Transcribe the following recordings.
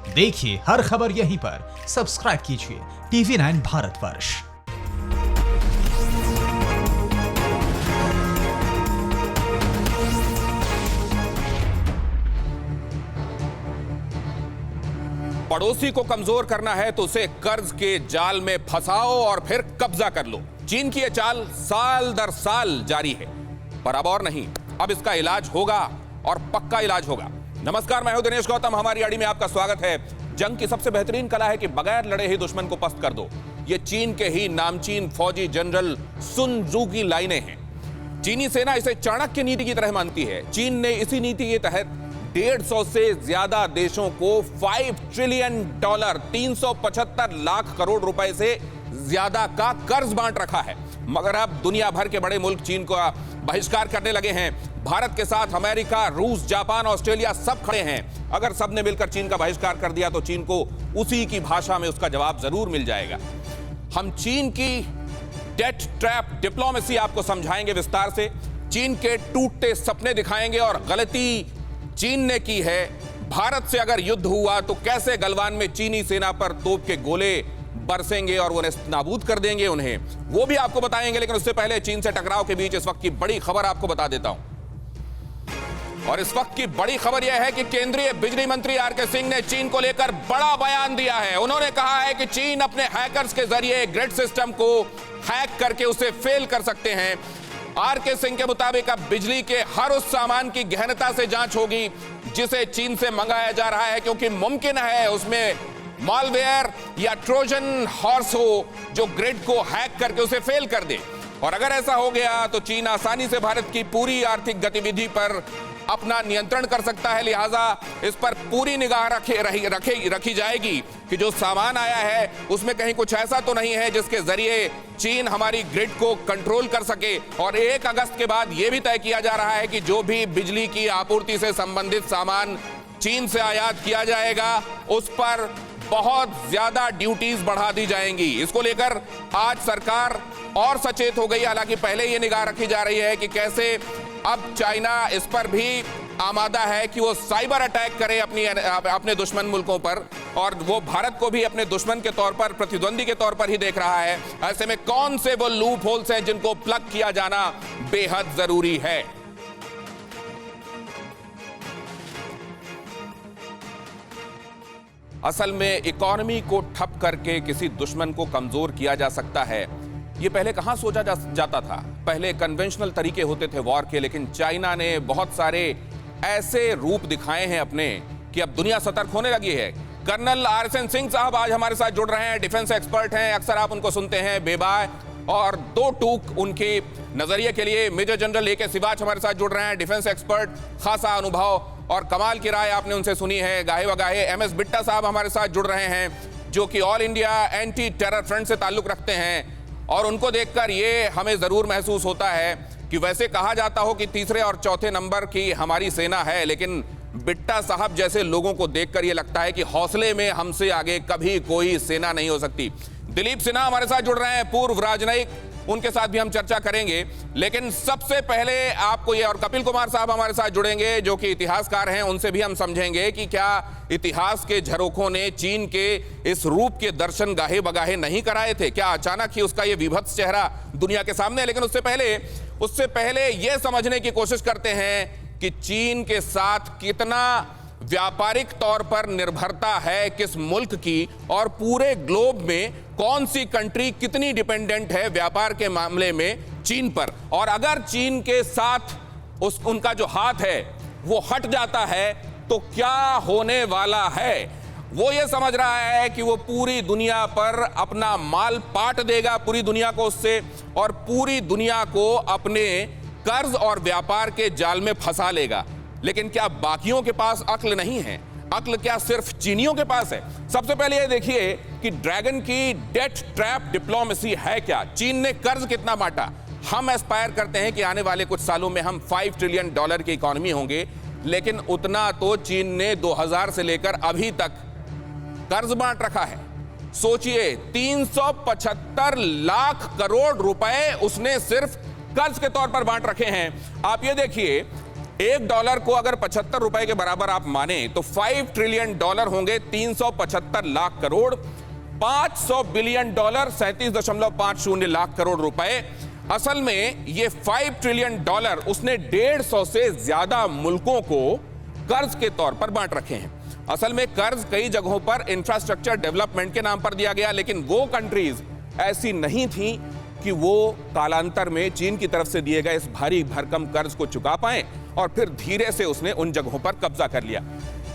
देखिए हर खबर यहीं पर। सब्सक्राइब कीजिए TV9 भारतवर्ष। पड़ोसी को कमजोर करना है तो उसे कर्ज के जाल में फंसाओ और फिर कब्जा कर लो। चीन की यह चाल साल दर साल जारी है, पर अब और नहीं, अब इसका इलाज होगा और पक्का इलाज होगा। नमस्कार, मैं हूं दिनेश गौतम। हमारी आड़ी में आपका स्वागत है। जंग की सबसे बेहतरीन कला है कि बगैर लड़े ही दुश्मन को पस्त कर दो। ये चीन के ही नामचीन फौजी जनरल सुन त्सू की लाइनें हैं। चीनी सेना इसे चाणक्य नीति की तरह मानती है। चीन ने इसी नीति के तहत 150 से ज्यादा देशों को $5 ट्रिलियन 375 लाख करोड़ रुपए से ज्यादा का कर्ज बांट रखा है। मगर अब दुनिया भर के बड़े मुल्क चीन का बहिष्कार करने लगे हैं। भारत के साथ अमेरिका, रूस, जापान, ऑस्ट्रेलिया सब खड़े हैं। अगर सबने मिलकर चीन का बहिष्कार कर दिया तो चीन को उसी की भाषा में उसका जवाब जरूर मिल जाएगा। हम चीन की डेट ट्रैप डिप्लोमेसी आपको समझाएंगे विस्तार से। चीन के टूटते सपने दिखाएंगे और गलती चीन ने की है। भारत से अगर युद्ध हुआ तो कैसे गलवान में चीनी सेना पर तोप के गोले बरसेंगे और वो नाबूद कर देंगे उन्हें, वो भी आपको बताएंगे। लेकिन उससे पहले चीन से टकराव के बीच इस वक्त की बड़ी खबर आपको बता देता हूं। और इस वक्त की बड़ी खबर यह है कि केंद्रीय बिजली मंत्री आर.के. सिंह ने चीन को लेकर बड़ा बयान दिया है। उन्होंने कहा है कि चीन अपने हैकर्स के जरिए ग्रिड सिस्टम को हैक करके उसे फेल कर सकते हैं। आर.के. सिंह के मुताबिक अब बिजली के हर उस सामान की गहनता से जांच होगी जिसे चीन से मंगाया जा रहा है, क्योंकि मुमकिन है उसमें मालवेयर या ट्रोजन हॉर्स हो जो ग्रिड को हैक करके उसे फेल कर दे। और अगर ऐसा हो गया तो चीन आसानी से भारत की पूरी आर्थिक गतिविधि पर अपना नियंत्रण कर सकता है। लिहाजा इस पर पूरी निगाह रखी जाएगी कि जो सामान आया है उसमें कहीं कुछ ऐसा तो नहीं है जिसके जरिए चीन हमारी ग्रिड को कंट्रोल कर सके। और 1 अगस्त के बाद यह भी तय किया जा रहा है कि जो भी बिजली की आपूर्ति से संबंधित सामान चीन से आयात किया जाएगा उस पर बहुत ज्यादा ड्यूटीज बढ़ा दी जाएंगी। इसको लेकर आज सरकार और सचेत हो गई। हालांकि पहले ये निगाह रखी जा रही है कि कैसे अब चाइना इस पर भी आमादा है कि वो साइबर अटैक करे अपने दुश्मन मुल्कों पर, और वो भारत को भी अपने दुश्मन के तौर पर, प्रतिद्वंदी के तौर पर ही देख रहा है। ऐसे में कौन से वो लूप होल्स हैं जिनको प्लग किया जाना बेहद जरूरी है। असल में इकोनॉमी को ठप करके किसी दुश्मन को कमजोर किया जा सकता है, ये पहले कहां सोचा जाता था। पहले कन्वेंशनल तरीके होते थे वॉर के, लेकिन चाइना ने बहुत सारे ऐसे रूप दिखाए हैं अपने कि अब दुनिया सतर्क होने लगी है। कर्नल आर.एस.एन. सिंह साहब आज हमारे साथ जुड़ रहे हैं। डिफेंस एक्सपर्ट हैं, अक्सर आप उनको सुनते हैं बेबाय और दो टूक उनके नजरिए के लिए। Major general A K. सिवाच हमारे साथ जुड़ रहे हैं, डिफेंस एक्सपर्ट, खासा अनुभव और कमाल की राय आपने उनसे सुनी है, गाहे वगाहे। एम.एस. बिट्टा साहब हमारे साथ जुड़ रहे हैं, जो कि all India anti terror front से ताल्लुक रखते हैं। और उनको देखकर ये हमें जरूर महसूस होता है कि वैसे कहा जाता हो कि तीसरे और चौथे नंबर की हमारी सेना है, लेकिन बिट्टा साहब जैसे लोगों को देखकर ये लगता है कि हौसले में हमसे आगे कभी कोई सेना नहीं हो सकती। दिलीप सिन्हा हमारे साथ जुड़ रहे हैं, पूर्व राजनयिक, उनके साथ भी हम चर्चा करेंगे। लेकिन सबसे पहले आपको ये, और कपिल कुमार साहब हमारे साथ जुड़ेंगे जो कि इतिहासकार हैं, उनसे भी हम समझेंगे कि क्या इतिहास के झरोखों ने चीन के इस रूप के दर्शन गाहे नहीं कराए थे, क्या अचानक ही उसका ये विभत्स चेहरा दुनिया के सामने। लेकिन उससे पहले ये समझने की कोशिश करते हैं कि चीन के साथ कितना व्यापारिक तौर पर निर्भरता है किस मुल्क की, और पूरे ग्लोब में कौन सी कंट्री कितनी डिपेंडेंट है व्यापार के मामले में चीन पर। और अगर चीन के साथ उनका जो हाथ है वो हट जाता है तो क्या होने वाला है। वो ये समझ रहा है कि वो पूरी दुनिया पर अपना माल पाट देगा, पूरी दुनिया को उससे, और पूरी दुनिया को अपने कर्ज और व्यापार के जाल में फंसा लेगा। लेकिन क्या बाकियों के पास अक्ल नहीं है? अक्ल क्या सिर्फ चीनियों के पास है? सबसे पहले ये देखिए कि ड्रैगन की डेट ट्रैप डिप्लोमेसी है क्या। चीन ने कर्ज कितना बांटा। हम एस्पायर करते हैं कि आने वाले कुछ सालों में हम $5 ट्रिलियन की इकोनॉमी होंगे, लेकिन उतना तो चीन ने 2000 से लेकर अभी तक कर्ज बांट रखा है। सोचिए, 375 लाख करोड़ रुपए उसने सिर्फ कर्ज के तौर पर बांट रखे हैं। आप ये देखिए $1 को अगर 75 रुपए के बराबर आप माने तो $5 ट्रिलियन होंगे 375 लाख करोड़। $500 बिलियन 37.50 लाख करोड़ रुपए। असल में ये $5 ट्रिलियन उसने 150 से ज्यादा मुल्कों को कर्ज के तौर पर बांट रखे हैं। असल में कर्ज कई जगहों पर इंफ्रास्ट्रक्चर डेवलपमेंट के नाम पर दिया गया, लेकिन वो कंट्रीज ऐसी नहीं थी कि वो कालांतर में चीन की तरफ से दिए गए इस भारी भरकम कर्ज को चुका पाएं, और फिर धीरे से उसने उन जगहों पर कब्जा कर लिया।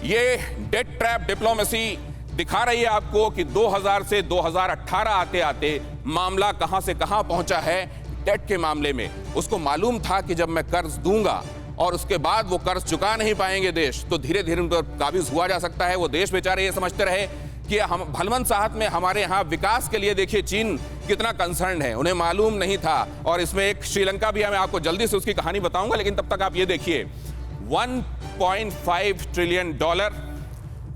ये डेट ट्रैप डिप्लोमेसी दिखा रही है आपको कि 2000 से 2018 आते आते मामला कहां से कहां पहुंचा है। डेट के मामले में उसको मालूम था कि जब मैं कर्ज दूंगा और उसके बाद वो कर्ज चुका नहीं पाएंगे देश, तो धीरे धीरे उन पर काबिज हुआ जा सकता है। वो देश बेचारे ये समझते रहे कि हम भलवन साहब में हमारे यहाँ विकास के लिए देखिए चीन कितना कंसर्न है, उन्हें मालूम नहीं था। और इसमें एक श्रीलंका भी है, मैं आपको जल्दी से उसकी कहानी बताऊंगा, लेकिन तब तक आप ये देखिए 1.5 ट्रिलियन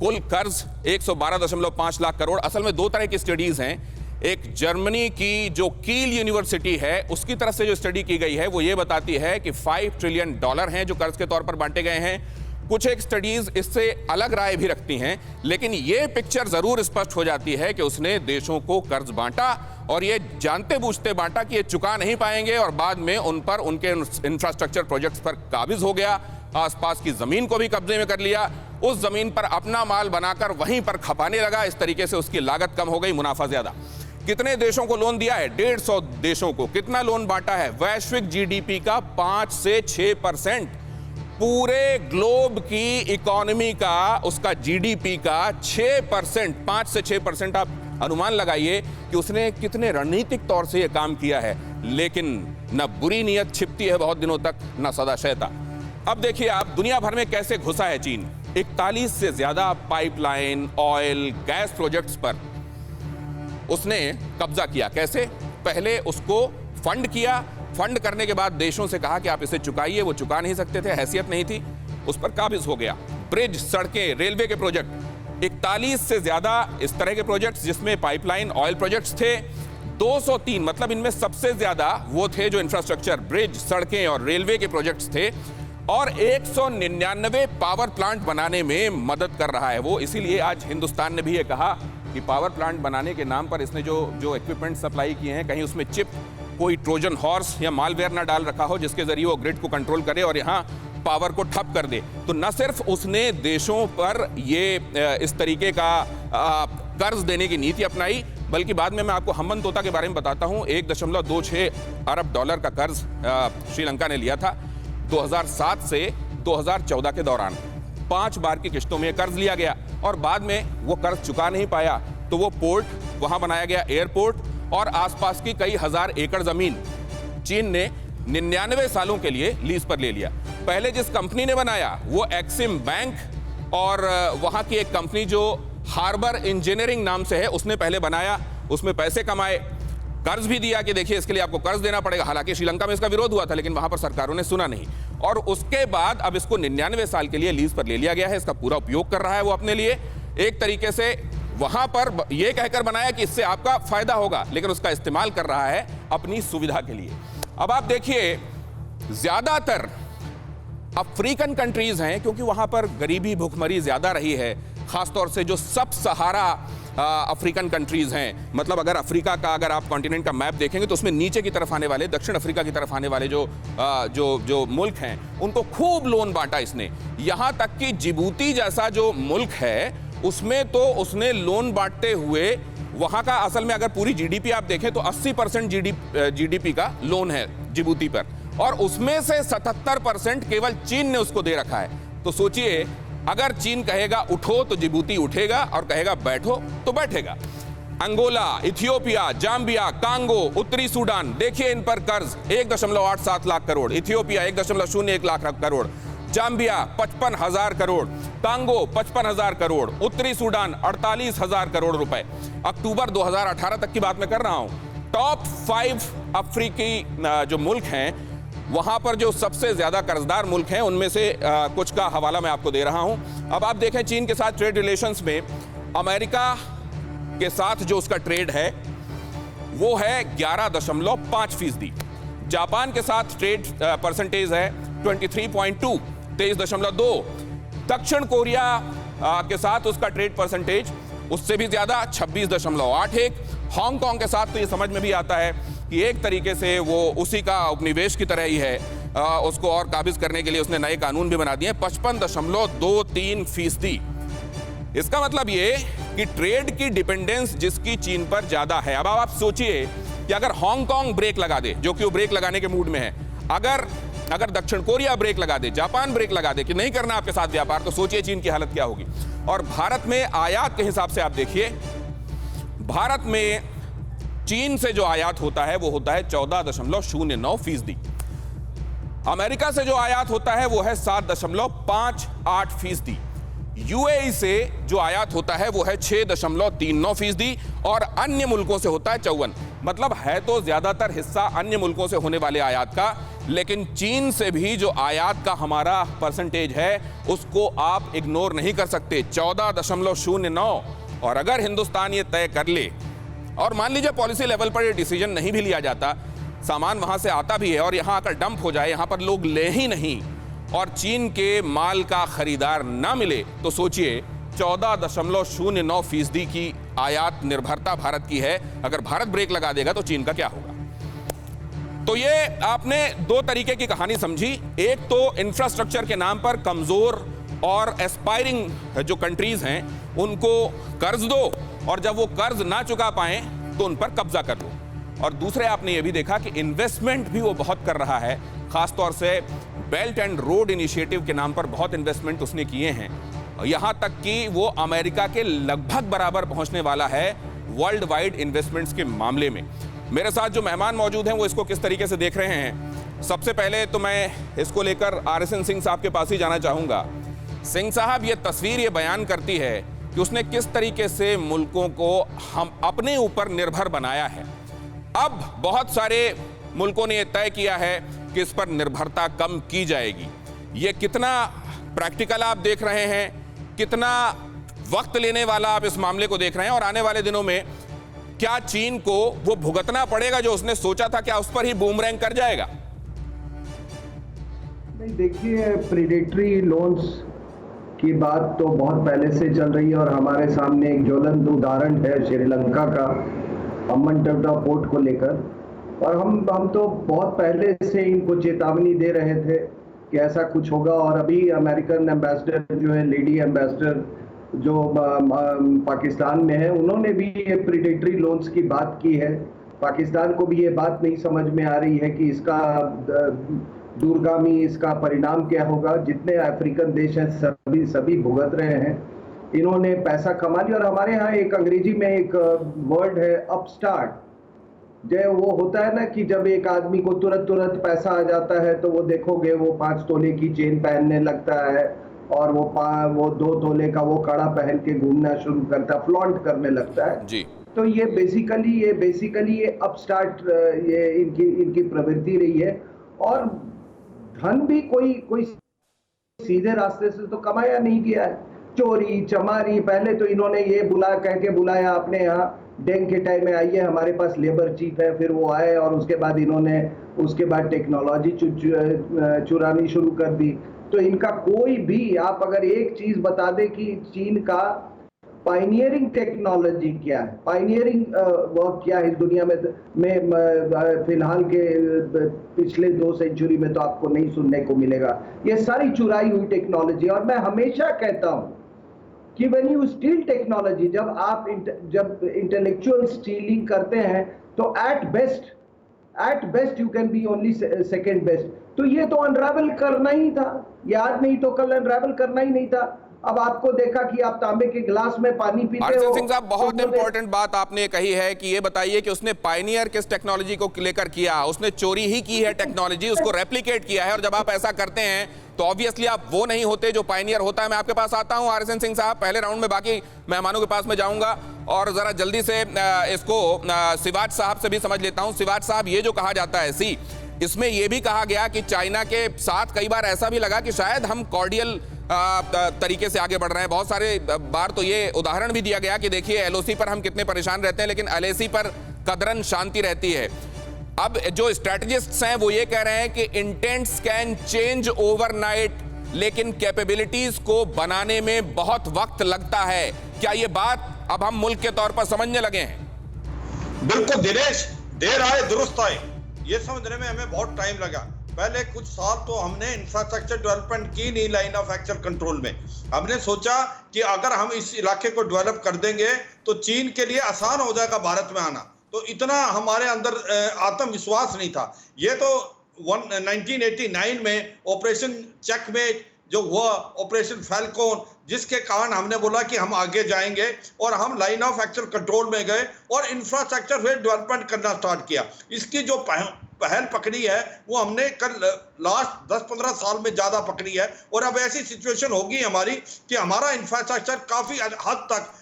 कुल कर्ज 112.5 लाख करोड़। असल में दो तरह की स्टडीज हैं। एक जर्मनी की जो कील यूनिवर्सिटी है उसकी तरफ से जो स्टडी की गई है वो ये बताती है कि $5 ट्रिलियन हैं जो कर्ज के तौर पर बांटे गए हैं। कुछ एक स्टडीज इससे अलग राय भी रखती हैं, लेकिन ये पिक्चर जरूर स्पष्ट हो जाती है कि उसने देशों को कर्ज बांटा और ये जानते बूझते बांटा कि ये चुका नहीं पाएंगे, और बाद में उन पर उनके इंफ्रास्ट्रक्चर प्रोजेक्ट्स पर काबिज हो गया। आसपास की जमीन को भी कब्जे में कर लिया, उस जमीन पर अपना माल बनाकर वहीं पर खपाने लगा। इस तरीके से उसकी लागत कम हो गई, मुनाफा ज्यादा। कितने देशों को लोन दिया है? 150 देशों को। कितना लोन बांटा है? वैश्विक जीडीपी का 5 से 6%। पूरे ग्लोब की इकोनॉमी का, उसका जीडीपी का 6%, 5 से 6%। आप अनुमान लगाइए कि उसने कितने रणनीतिक तौर से यह काम किया है। लेकिन न बुरी नीयत छिपती है बहुत दिनों तक, न सदाशयता। अब देखिए आप दुनिया भर में कैसे घुसा है चीन। 41 से ज्यादा पाइपलाइन, ऑयल, गैस प्रोजेक्ट्स पर उसने कब्जा किया। कैसे? पहले उसको फंड किया, फंड करने के बाद देशों से कहा कि आप इसे चुकाइए, वो चुका नहीं सकते थे, हैसियत नहीं थी, उस पर काबिज हो गया। ब्रिज, सड़कें, रेलवे के प्रोजेक्ट, 41 से ज्यादा इस तरह के प्रोजेक्ट्स जिसमें पाइपलाइन, ऑयल प्रोजेक्ट्स थे। 203, मतलब इनमें सबसे ज्यादा वो थे जो इंफ्रास्ट्रक्चर, ब्रिज, सड़कें और रेलवे के प्रोजेक्ट्स थे। और 199 पावर प्लांट बनाने में मदद कर रहा है वो। इसीलिए आज हिंदुस्तान ने भी ये कहा कि पावर प्लांट बनाने के नाम पर इसने जो इक्विपमेंट सप्लाई किए हैं, कहीं उसमें चिप, कोई ट्रोजन हॉर्स या मालवेयर ना डाल रखा हो जिसके जरिए वो ग्रिड को कंट्रोल करे और यहाँ पावर को ठप कर दे। तो न सिर्फ उसने देशों पर ये इस तरीके का कर्ज देने की नीति अपनाई, बल्कि बाद में मैं आपको हम्मन तोता के बारे में बताता हूँ। $1.26 अरब का कर्ज श्रीलंका ने लिया था 2007 से 2014 के दौरान। 5 बार की किश्तों में कर्ज लिया गया और बाद में वो कर्ज चुका नहीं पाया, तो वो पोर्ट वहां बनाया गया, एयरपोर्ट, और आसपास की कई हजार एकड़ जमीन चीन ने 99 सालों के लिए लीज पर ले लिया। पहले जिस कंपनी ने बनाया वो एक्सिम बैंक और वहां की एक कंपनी जो हार्बर इंजीनियरिंग नाम से है, उसने पहले बनाया, उसमें पैसे कमाए, कर्ज भी दिया कि देखिए इसके लिए आपको कर्ज देना पड़ेगा। हालांकि श्रीलंका में इसका विरोध हुआ था, लेकिन वहां पर सरकारों ने सुना नहीं, और उसके बाद अब इसको 99 साल के लिए लीज पर ले लिया गया है। इसका पूरा उपयोग कर रहा है वो अपने लिए। एक तरीके से वहां पर यह कहकर बनाया कि इससे आपका फायदा होगा, लेकिन उसका इस्तेमाल कर रहा है अपनी सुविधा के लिए। अब आप देखिए ज्यादातर अफ्रीकन कंट्रीज हैं, क्योंकि वहां पर गरीबी, भुखमरी ज्यादा रही है, खासतौर से जो सब सहारा अफ्रीकन कंट्रीज हैं। मतलब अगर अफ्रीका का, अगर आप कॉन्टिनेंट का मैप देखेंगे तो उसमें नीचे की तरफ आने वाले, दक्षिण अफ्रीका की तरफ आने वाले जो मुल्क हैं, उनको खूब लोन बांटा इसने। यहां तक कि जिबूती जैसा जो मुल्क है उसमें तो उसने लोन बांटते हुए वहां का, असल में अगर पूरी जीडीपी आप देखें तो 80% जीडीपी का लोन है जिबूती पर, और उसमें से 77% केवल चीन ने उसको दे रखा है। तो सोचिए, अगर चीन कहेगा उठो तो जिबूती उठेगा, और कहेगा बैठो तो बैठेगा। अंगोला, इथियोपिया, जाम्बिया, कांगो, उत्तरी सूडान, देखिए इन पर कर्ज 1.87 lakh crore, Ethiopia 1.01 lakh crore, Zambia 55,000 crore, Congo 55,000 crore, उत्तरी सूडान 48,000 करोड़ रुपए। अक्टूबर 2018 तक की बात मैं कर रहा हूं। टॉप 5 अफ्रीकी जो मुल्क हैं, वहां पर जो सबसे ज्यादा कर्जदार मुल्क हैं उनमें से कुछ का हवाला मैं आपको दे रहा हूं। अब आप देखें चीन के साथ ट्रेड रिलेशंस में अमेरिका के साथ जो उसका ट्रेड है वो है 11.5%। जापान के साथ ट्रेड परसेंटेज है 23.2, 23.2। दक्षिण कोरिया के साथ उसका ट्रेड परसेंटेज उससे भी ज्यादा 26.81। हांगकांग के साथ तो ये समझ में भी आता है कि एक तरीके से वो उसी का उपनिवेश की तरह ही है। उसको और काबिज करने के लिए उसने नए कानून भी बना दिए। 55.23%। इसका मतलब ये कि ट्रेड की डिपेंडेंस जिसकी चीन पर ज्यादा है। अब आप सोचिए कि अगर हांगकांग ब्रेक लगा दे, जो कि वो ब्रेक लगाने के मूड में है, अगर दक्षिण कोरिया ब्रेक लगा दे, जापान ब्रेक लगा दे कि नहीं करना आपके साथ व्यापार, तो सोचिए चीन की हालत क्या होगी। और भारत में आयात के हिसाब से आप देखिए, भारत में चीन से जो आयात होता है वो होता है 14.09%। अमेरिका से जो आयात होता है वो है 7.58%। यूएई से जो आयात होता है वो है 6.39% और अन्य मुल्कों से होता है 54। मतलब है तो ज्यादातर हिस्सा अन्य मुल्कों से होने वाले आयात का, लेकिन चीन से भी जो आयात का हमारा परसेंटेज है उसको आप इग्नोर नहीं कर सकते, 14.09। और अगर हिंदुस्तान ये तय कर ले, और मान लीजिए पॉलिसी लेवल पर ये डिसीजन नहीं भी लिया जाता, सामान वहां से आता भी है और यहां आकर डंप हो जाए, यहां पर लोग ले ही नहीं और चीन के माल का खरीदार ना मिले, तो सोचिए 14.09% की आयात निर्भरता भारत की है। अगर भारत ब्रेक लगा देगा तो चीन का क्या होगा। तो ये आपने दो तरीके की कहानी समझी। एक तो इंफ्रास्ट्रक्चर के नाम पर कमजोर और एस्पायरिंग जो कंट्रीज हैं उनको कर्ज दो, और जब वो कर्ज ना चुका पाए तो उन पर कब्जा कर लो। और दूसरे आपने ये भी देखा कि इन्वेस्टमेंट भी वो बहुत कर रहा है, खासतौर से बेल्ट एंड रोड इनिशिएटिव के नाम पर बहुत इन्वेस्टमेंट उसने किए हैं, यहां तक कि वो अमेरिका के लगभग बराबर पहुंचने वाला है वर्ल्ड वाइड इन्वेस्टमेंट्स के मामले में। मेरे साथ जो मेहमान मौजूद हैं वो इसको किस तरीके से देख रहे हैं, सबसे पहले तो मैं इसको लेकर RSN सिंह साहब के पास ही जाना चाहूंगा। सिंह साहब, ये तस्वीर ये बयान करती है कि उसने किस तरीके से मुल्कों को हम अपने ऊपर निर्भर बनाया है। अब बहुत सारे मुल्कों ने यह तय किया है कि इस पर निर्भरता कम की जाएगी। ये कितना प्रैक्टिकल आप देख रहे हैं, कितना वक्त लेने वाला आप इस मामले को देख रहे हैं, और आने वाले दिनों में क्या चीन को वो भुगतना पड़ेगा जो उसने सोचा था, क्या उस पर ही बूमरैंग कर जाएगा? नहीं, देखिए, प्रेडेटरी लोन्स की बात तो बहुत पहले से चल रही है और हमारे सामने एक ज्वलंत उदाहरण है श्रीलंका का हम्बनटोटा पोर्ट को लेकर। और हम तो बहुत पहले से इनको चेतावनी दे रहे थे कि ऐसा कुछ होगा। और अभी अमेरिकन एम्बेसडर जो है, लेडी एम्बेसडर जो पाकिस्तान में है, उन्होंने भी ये प्रेडेटरी लोन्स की बात की है। पाकिस्तान को भी ये बात नहीं समझ में आ रही है कि इसका दूरगामी इसका परिणाम क्या होगा। जितने अफ्रीकन देश हैं सभी भुगत रहे हैं। इन्होंने पैसा कमा लिया। और हमारे यहाँ एक अंग्रेजी में एक वर्ड है अपस्टार्ट, जो वो होता है ना कि जब एक आदमी को तुरंत पैसा आ जाता है तो वो देखोगे वो 5 तोले की चेन पहनने लगता है और वो 2 तोले का वो कड़ा पहन के घूमना शुरू करता है, फ्लॉन्ट करने लगता है जी। तो ये बेसिकली ये अपस्टार्ट ये इनकी प्रवृत्ति रही है। और धन भी कोई सीधे रास्ते से तो कमाया नहीं गया है, चोरी चमारी। पहले तो इन्होंने ये कह के बुलाया अपने यहाँ डेंग के टाइम में, आइए हमारे पास लेबर चीफ है, फिर वो आए और उसके बाद टेक्नोलॉजी चुरानी शुरू कर दी। तो इनका कोई भी, आप अगर एक चीज बता दे कि चीन का पायनियरिंग टेक्नोलॉजी क्या है, पायनियरिंग वर्क क्या है इस दुनिया में फिलहाल के पिछले 2 सेंचुरी में तो आपको नहीं सुनने को मिलेगा। ये सारी चुराई हुई टेक्नोलॉजी। और मैं हमेशा कहता हूं कि व्हेन यू स्टील टेक्नोलॉजी, जब इंटेलेक्चुअल स्टीलिंग करते हैं तो at best you can be only second best. तो ये तो अनरावल करना ही था, ये आज नहीं तो कल अनरावल करना ही नहीं था। अब आपको देखा कि आप तांबे के गिलास में पानी पीते हो। सिंह साहब, बहुत इंपॉर्टेंट बात आपने कही है कि ये बताइए कि उसने पायनियर किस टेक्नोलॉजी को लेकर किया। उसने चोरी ही की है टेक्नोलॉजी, उसको रेप्लिकेट किया है। और जब आप ऐसा करते हैं तो ऑब्वियसली आप वो नहीं होते जो पायनियर होता है। मैं आपके पास आता हूं RSN सिंह साहब, पहले राउंड में बाकी मेहमानों के पास में जाऊंगा और जरा जल्दी से इसको सिवाज साहब से भी समझ लेता हूं। सिवाज साहब, ये जो कहा जाता है इसमें यह भी कहा गया कि चाइना के साथ कई बार ऐसा भी लगा कि शायद हम कॉर्डियल तरीके से आगे बढ़ रहे हैं। बहुत सारे बार तो ये उदाहरण भी दिया गया कि देखिए LOC पर हम कितने परेशान रहते हैं, लेकिन LAC पर कदरन शांति रहती है। अब जो स्ट्रेटजिस्ट्स हैं वो ये कह रहे हैं कि इंटेंट्स कैन चेंज ओवरनाइट लेकिन कैपेबिलिटीज को बनाने में बहुत वक्त लगता है। क्या ये बात अब हम मुल्क के तौर पर समझने लगे हैं? बिल्कुल दिनेश, देर आए दुरुस्त आए, ये समझने में हमें बहुत टाइम लगा। पहले कुछ साल तो हमने इंफ्रास्ट्रक्चर डेवलपमेंट की नहीं लाइन ऑफ एक्चुअल कंट्रोल में। हमने सोचा कि अगर हम इस इलाके को डेवलप कर देंगे तो चीन के लिए आसान हो जाएगा भारत में आना, तो इतना हमारे अंदर आत्मविश्वास नहीं था। ये तो 1989 में ऑपरेशन चेक में जो हुआ, ऑपरेशन फैल्कॉन, जिसके कारण हमने बोला कि हम आगे जाएंगे और हम लाइन ऑफ एक्चुअल कंट्रोल में गए और इंफ्रास्ट्रक्चर फिर डेवलपमेंट करना स्टार्ट किया। इसकी जो पहल पकड़ी है वो हमने कल लास्ट 10-15 साल में ज्यादा पकड़ी है और अब ऐसी सिचुएशन होगी हमारी कि हमारा इंफ्रास्ट्रक्चर काफी हद तक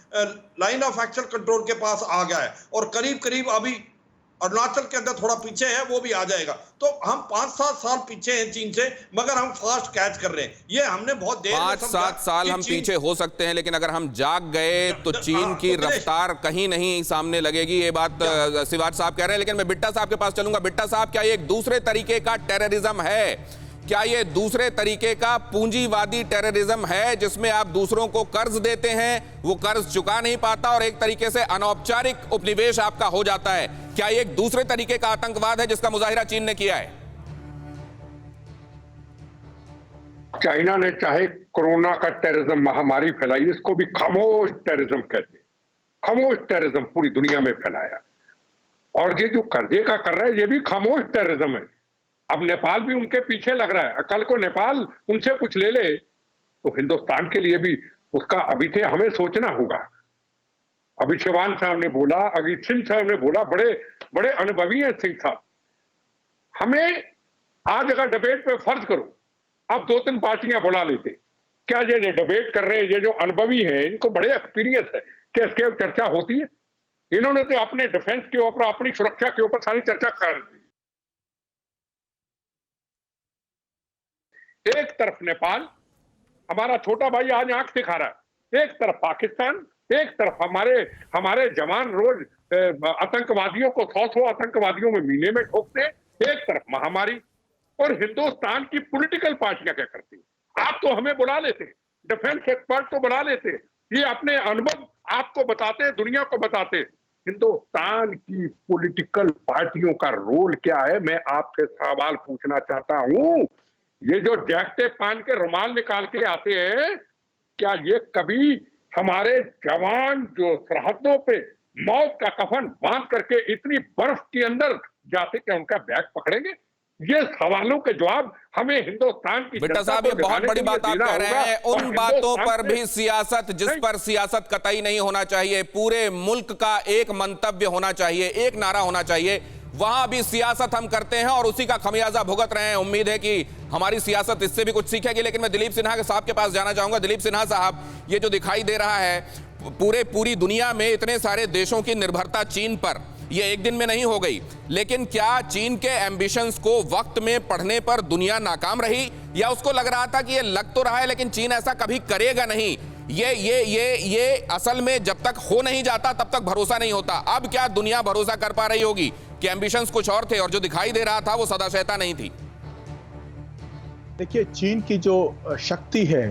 लाइन ऑफ एक्चुअल कंट्रोल के पास आ गया है और करीब करीब अभी अरुणाचल के अंदर थोड़ा पीछे है, वो भी आ जाएगा। तो हम 5-7 साल पीछे हैं चीन से, मगर हम फास्ट कैच कर रहे हैं। ये हमने बहुत देर 5-7 साल हम पीछे हो सकते हैं, लेकिन अगर हम जाग गए तो चीन की रफ्तार कहीं नहीं सामने लगेगी। ये बात सिवाज साहब कह रहे हैं। लेकिन मैं बिट्टा साहब के पास चलूंगा। बिट्टा साहब, क्या ये एक दूसरे तरीके का टेररिज्म है? क्या ये दूसरे तरीके का पूंजीवादी टेररिज्म है जिसमें आप दूसरों को कर्ज देते हैं, वो कर्ज चुका नहीं पाता और एक तरीके से अनौपचारिक उपनिवेश आपका हो जाता है? क्या ये एक दूसरे तरीके का आतंकवाद है जिसका मुजाहिरा चीन ने किया है? चाइना ने चाहे कोरोना का टेररिज्म महामारी फैलाई, इसको भी खामोश टेररिज्म कहते हैं। खामोश टेररिज्म पूरी दुनिया में फैलाया। और ये जो कर्जे का कर रहा है ये भी खामोश टेररिज्म है। अब नेपाल भी उनके पीछे लग रहा है। कल को नेपाल उनसे कुछ ले ले तो हिंदुस्तान के लिए भी उसका अभी से हमें सोचना होगा। अभी शिवान साहब ने बोला, अभी सिंह साहब ने बोला, बड़े बड़े अनुभवी हैं सिंह साहब। हमें आज अगर डिबेट पे फर्ज करो अब 2-3 पार्टियां बुला लेते, क्या ये डिबेट कर रहे हैं ये जो अनुभवी हैं, इनको बड़े एक्सपीरियंस है, क्या इसके चर्चा होती है? इन्होंने तो अपने डिफेंस के ऊपर, अपनी सुरक्षा के ऊपर सारी चर्चा कर दी। एक तरफ नेपाल हमारा छोटा भाई आज आंख दिखा रहा है, एक तरफ पाकिस्तान, एक तरफ हमारे जवान रोज आतंकवादियों को 100 आतंकवादियों में महीने में ठोकते, एक तरफ महामारी। और हिंदुस्तान की पॉलिटिकल पार्टियां क्या करती? आप तो हमें बुला लेते, डिफेंस एक्सपर्ट को बुला लेते, ये अपने अनुभव आपको बताते, दुनिया को बताते। हिंदुस्तान की पॉलिटिकल पार्टियों का रोल क्या है? मैं आपसे सवाल पूछना चाहता हूं। ये जो जैकेट पहन के रुमाल निकाल के आते हैं, क्या ये कभी हमारे जवान जो सरहदों पे मौत का कफन बांध करके इतनी बर्फ के अंदर जाते क्या उनका बैग पकड़ेंगे? ये सवालों के जवाब हमें हिंदुस्तान की बिट्टा साहब, ये बहुत बड़ी बात आप कह रहे हैं। उन बातों पर भी सियासत, जिस पर सियासत कतई नहीं होना चाहिए, पूरे मुल्क का एक मंतव्य होना चाहिए, एक नारा होना चाहिए, वहां भी सियासत हम करते हैं और उसी का खमियाजा भुगत रहे हैं। उम्मीद है कि हमारी सियासत इससे भी कुछ सीखेगी। लेकिन मैं दिलीप सिन्हा साहब के पास जाना चाहूंगा। दिलीप सिन्हा साहब, ये जो दिखाई दे रहा है पूरी दुनिया में इतने सारे देशों की निर्भरता चीन पर, ये एक दिन में नहीं हो गई, लेकिन क्या चीन के एम्बिशंस को वक्त में पढ़ने पर दुनिया नाकाम रही, या उसको लग रहा था कि ये लग तो रहा है लेकिन चीन ऐसा कभी करेगा नहीं? ये असल में जब तक हो नहीं जाता तब तक भरोसा नहीं होता। अब क्या दुनिया भरोसा कर पा रही होगी कि एम्बिशंस कुछ और थे और जो दिखाई दे रहा था वो सदाशयता नहीं थी? देखिए, चीन की जो शक्ति है